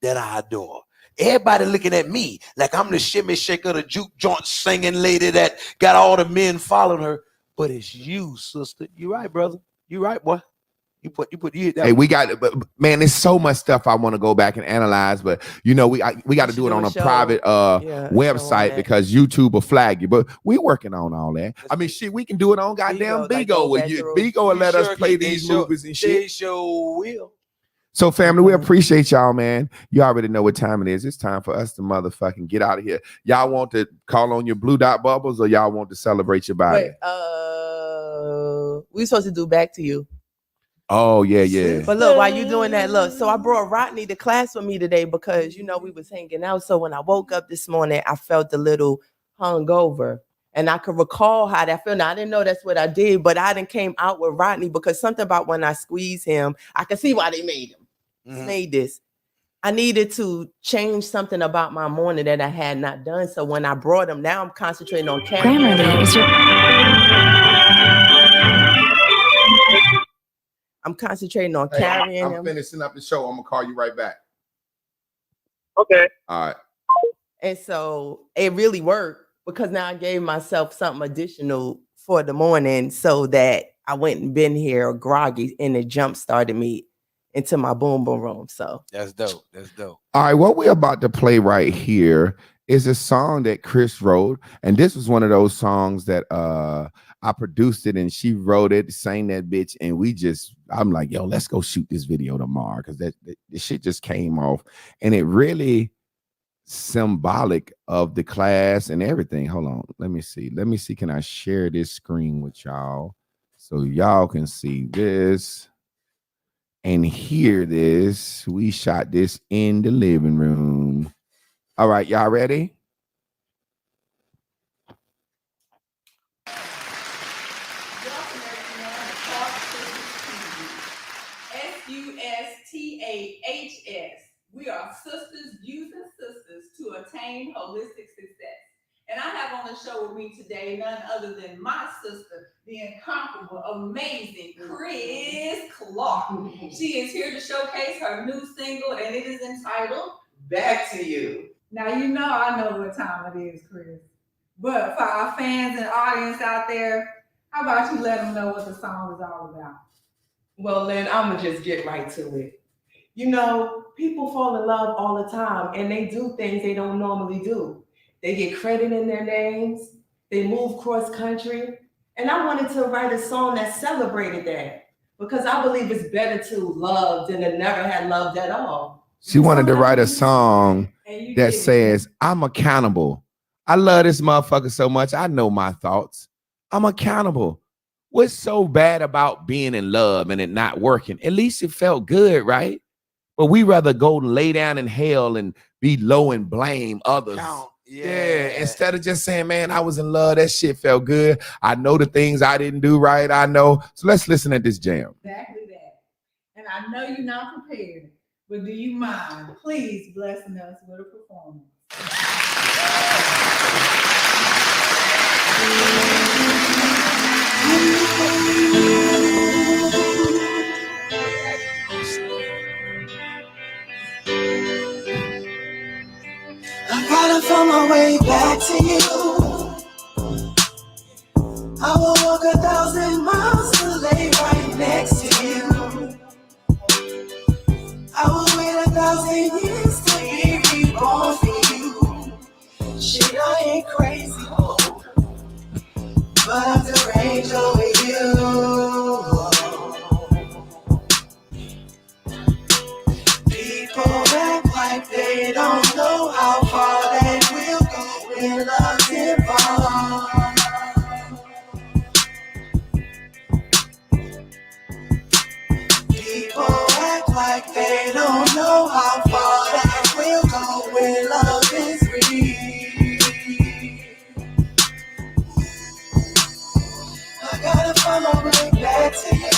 that I adore. Everybody looking at me like I'm the shimmy shaker, the juke joint singing lady that got all the men following her. But it's you, sister. You right, brother. You right, boy. Hey, we got, man, there's so much stuff I want to go back and analyze, but you know, we got to do it on a private website because YouTube will flag you. But we working on all that. I mean, shit, we can do it on goddamn Bigo. Bigo will let us play these movies and shit. They sure will. So, family, we appreciate y'all, man. You already know what time it is. It's time for us to motherfucking get out of here. Y'all want to call on your blue dot bubbles, or y'all want to celebrate your body? We supposed to do back to you. Oh, yeah. But look, while you doing that, look, so I brought Rodney to class with me today because, you know, we was hanging out. So when I woke up this morning, I felt a little hungover. And I could recall how that felt. Now, I didn't know that's what I did, but I didn't came out with Rodney because something about when I squeeze him, I can see why they made him. Made this. I needed to change something about my morning that I had not done. So when I brought him, now I'm concentrating on I'm concentrating on carrying him. I'm finishing up the show. I'm gonna call you right back. Okay. All right. And so it really worked because now I gave myself something additional for the morning so that I wouldn't been here groggy and it jump started me into my boom boom room. So that's dope. That's dope. All right, what we're about to play right here is a song that Chris wrote, and this was one of those songs that I produced it and she wrote it, sang that bitch, and I'm like, yo, let's go shoot this video tomorrow because that shit just came off, and it really symbolic of the class and everything. Hold on. Let me see. Can I share this screen with y'all so y'all can see this and hear this? We shot this in the living room. All right, y'all ready? SUSTAHS. We are sisters using sisters to attain holistic success. And I have on the show with me today none other than my sister, the incomparable, amazing Chris Clark. She is here to showcase her new single, and it is entitled Back to You. Now, you know I know what time it is, Chris. But for our fans and audience out there, how about you let them know what the song is all about? Well, Lynn, I'm going to just get right to it. You know, people fall in love all the time, and they do things they don't normally do. They get credit in their names. They move cross country. And I wanted to write a song that celebrated that, because I believe it's better to love than to never have loved at all. She wanted to write a song that says, I'm accountable. I love this motherfucker so much. I know my thoughts. I'm accountable. What's so bad about being in love and it not working? At least it felt good, right? But we rather go lay down in hell and be low and blame others. Yeah, instead of just saying, man, I was in love. That shit felt good. I know the things I didn't do right. I know. So let's listen to this jam. Exactly that. And I know you're not prepared, but do you mind please blessing us with a performance? I gotta find my way back to you. I will walk 1,000 miles to lay right next to you. I will wait 1,000 years to be reborn for you. Shit, I ain't crazy, but I'm deranged over you. People act like they don't know how far they will go when love's involved. People act like they don't know how far that will go when love is real. I gotta find my way back to you.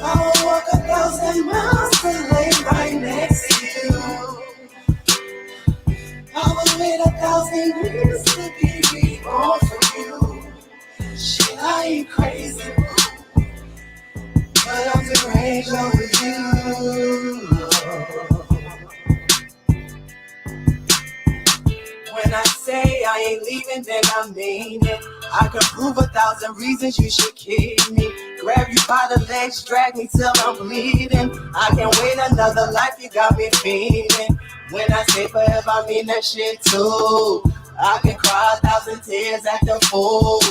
I will walk 1,000 miles to lay right next to you. I will wait 1,000 years to be reborn for you. Shit, I ain't crazy, but I'm deranged over you. When I say I ain't leaving, then I mean it. I can prove 1,000 reasons you should keep me. Grab you by the legs, drag me till I'm bleeding. I can't wait another life, you got me feeling. When I say forever, I mean that shit too. I can cry 1,000 tears at the fool.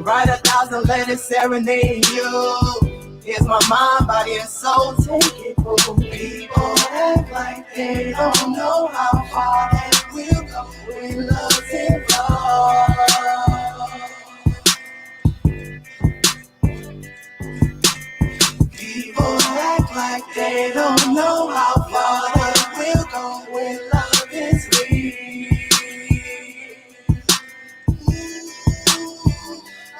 Write 1,000 letters serenading you. Here's my mind, body, and soul, take it for people act like they don't know how far they will go when love's involved. People act like they don't know how far they will go when love is real.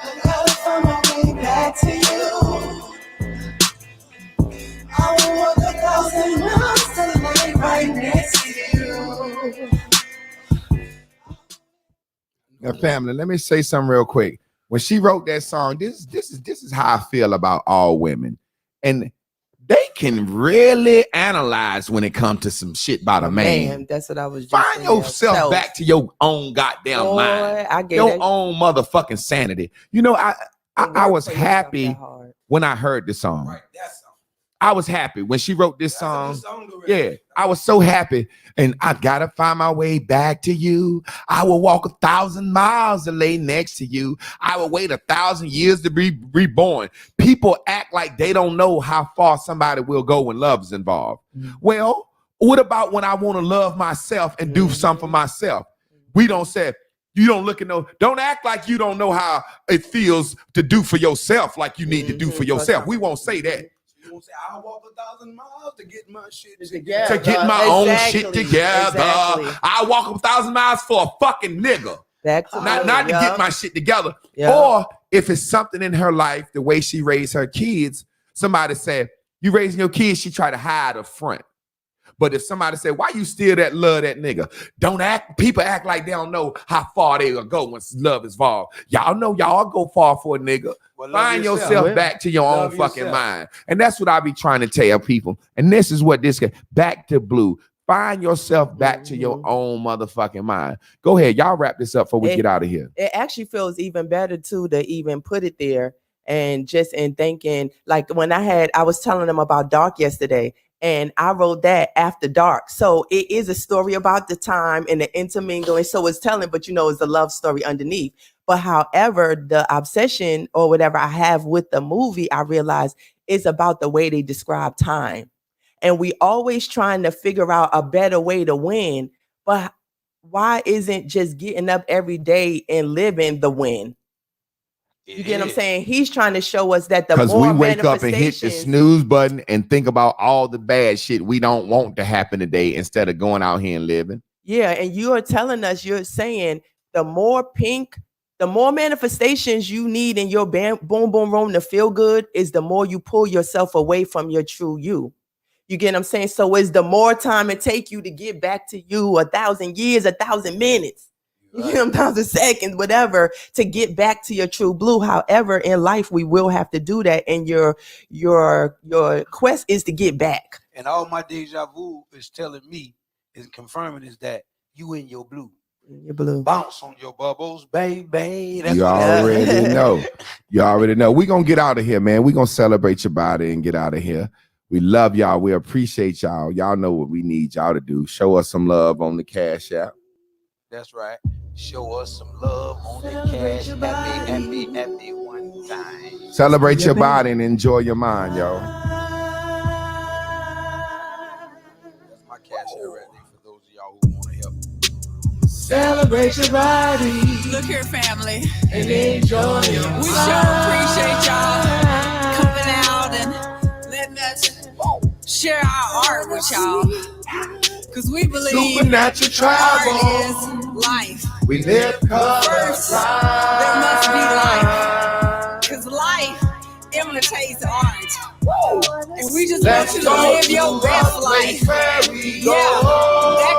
I gotta find my way back to you. I will walk 1,000 miles to lay right next to you. Now, family, let me say something real quick. When she wrote that song, this is how I feel about all women. And they can really analyze when it comes to some shit about a man. That's what I was just Find yourself back to your own goddamn mind. I get your it. own motherfucking sanity. You know, I was happy when I heard the song. Right, that's I was happy when she wrote this song. Yeah, I was so happy. And I gotta find my way back to you. I will walk 1,000 miles to lay next to you. I will wait 1,000 years to be reborn. People act like they don't know how far somebody will go when love's involved. Well, What about when I want to love myself and do something for myself? We don't say, you don't look at don't act like you don't know how it feels to do for yourself like you need to do for yourself. We won't say that. You won't say, I'll walk 1,000 miles to get my shit together. To get my own shit together. I walk 1,000 miles for a fucking nigga. Not to get my shit together. Or if it's something in her life, the way she raised her kids, somebody said, you raising your kids, she try to hide up front. But if somebody say, why you still love that nigga? People act like they don't know how far they will go once love is involved. Y'all know y'all go far for a nigga. Well, find yourself back to your own fucking mind. And that's what I be trying to tell people. And this is what back to blue. Find yourself back to your own motherfucking mind. Go ahead. Y'all wrap this up before we get out of here. It actually feels even better too to even put it there. And just in thinking, like when I was telling them about Dark yesterday, and I wrote that After Dark. So it is a story about the time and the intermingling. So it's telling, but it's a love story underneath. But however, the obsession or whatever I have with the movie, I realize is about the way they describe time. And we always trying to figure out a better way to win. But why isn't just getting up every day and living the win? You get what I'm saying? He's trying to show us that the more we wake up and hit the snooze button and think about all the bad shit we don't want to happen today instead of going out here and living. Yeah, and you are telling us, you're saying the more manifestations you need in your boom boom room to feel good is the more you pull yourself away from your true you. You get what I'm saying? So it's the more time it take you to get back to you, 1,000 years, 1,000 minutes. You know, 1,000 seconds, whatever, to get back to your true blue. However, in life, we will have to do that. And your quest is to get back. And all my deja vu is telling me, is confirming is that you in your blue. Your blue. Bounce on your bubbles, baby. You already know. You already know. We're going to get out of here, man. We're going to celebrate your body and get out of here. We love y'all. We appreciate y'all. Y'all know what we need y'all to do. Show us some love on the Cash App. That's right. Show us some love on the Cash. Happy one time. Celebrate your body and enjoy your mind, y'all. That's my Cash App right there for those of y'all who want to help. Celebrate your body. Look here, family. And enjoy your We sure appreciate y'all coming out and letting us share our art with y'all. Because we believe supernatural travel art is life. We live first, there must be life. Because life imitates art. And we just want you to live your best life.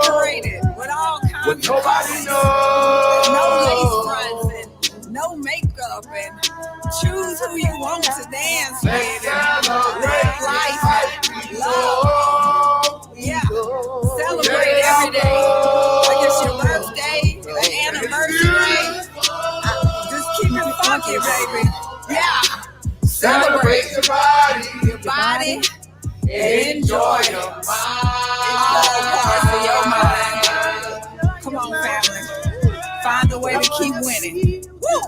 Decorated with all kinds of colors. No lace fronts and no makeup. And choose who you want to dance with. Live life. Love. Yeah. Celebrate every day. Like it's your birthday, an anniversary. Just keep it funky, baby. Yeah. Celebrate your body, and enjoy your mind. All parts of your mind. Come on, family. Find a way to keep winning. Woo!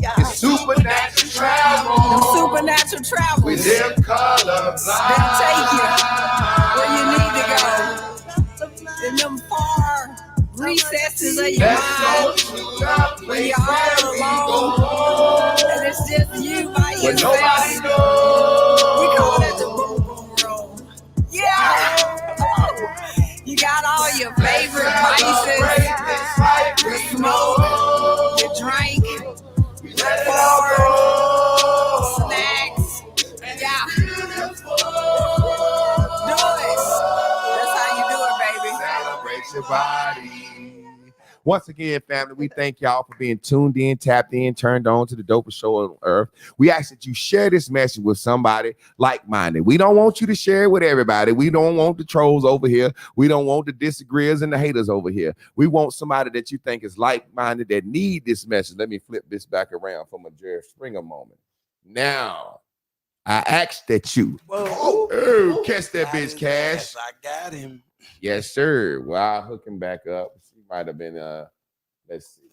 It's supernatural travel. Supernatural travel. We live colorblind. They'll take you where you need to go. In them far recesses of your mind. When you're all alone. And it's just you by yourself. We call that the boom boom room. Yeah. You got all your favorite vices. Your smoke, your drink. Snacks. Yeah. Do it. That's how you do it, baby. Celebrate your body. Once again, family, we thank y'all for being tuned in, tapped in, turned on to the dopest show on earth. We ask that you share this message with somebody like-minded. We don't want you to share it with everybody. We don't want the trolls over here. We don't want the disagreeers and the haters over here. We want somebody that you think is like-minded that need this message. Let me flip this back around from a Jerry Springer moment. Now, I ask that you catch that bitch, Cash. I got him. Yes, sir. Well, I'll hook him back up. Might have been let's see.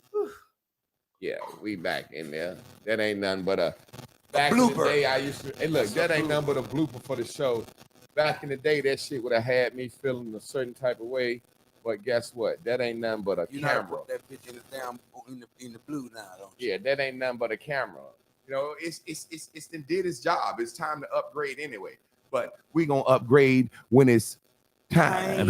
Yeah, we back in there. That ain't nothing but a back in the day I used to that ain't nothing but a blooper for the show. Back in the day, that shit would have had me feeling a certain type of way. But guess what? That ain't nothing but a camera. Put that bitch in the blue now, don't you? Yeah, that ain't nothing but a camera. You know, it's did its job. It's time to upgrade anyway. But we gonna upgrade when it's time.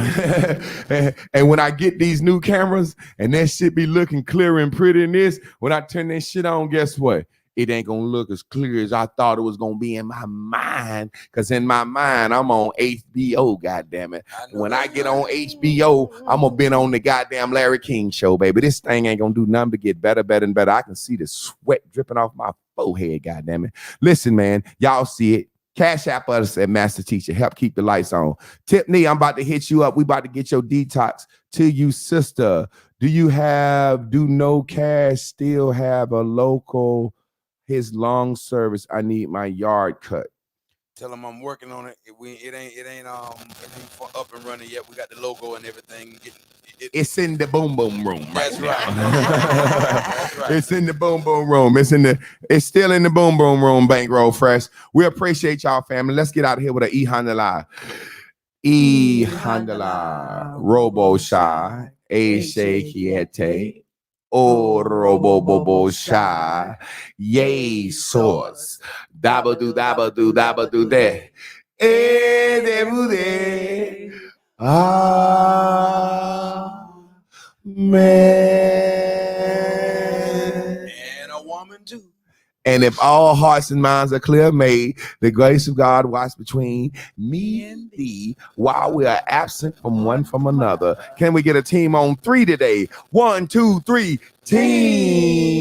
And when I get these new cameras and that shit be looking clear and pretty in this, when I turn that shit on, guess what? It ain't gonna look as clear as I thought it was gonna be in my mind. Cause in my mind, I'm on HBO, goddammit. When I get on HBO, I'm gonna be on the goddamn Larry King show, baby. This thing ain't gonna do nothing but get better, better, and better. I can see the sweat dripping off my forehead, goddammit. Listen, man, y'all see it. Cash App us at Master Teacher. Help keep the lights on. Tiffany, I'm about to hit you up. We about to get your detox to you, sister. Do No Cash still have a local, his long service? I need my yard cut. Tell them I'm working on it. It ain't up and running yet. We got the logo and everything. It's in the boom boom room. That's right. That's right. It's in the boom boom room. It's still in the boom boom room. Bankroll Fresh. We appreciate y'all, family. Let's get out of here with an E-Handala. E-Handala. Robo Shy. A Shakiete. O Robo Bobo Shy. Yay Source. Dabba do dabba do dabba do de. E de bude. Man. And a woman too. And if all hearts and minds are clear, may the grace of God watch between me and thee while we are absent from one from another. Can we get a team on 3 today? 1, 2, 3, team.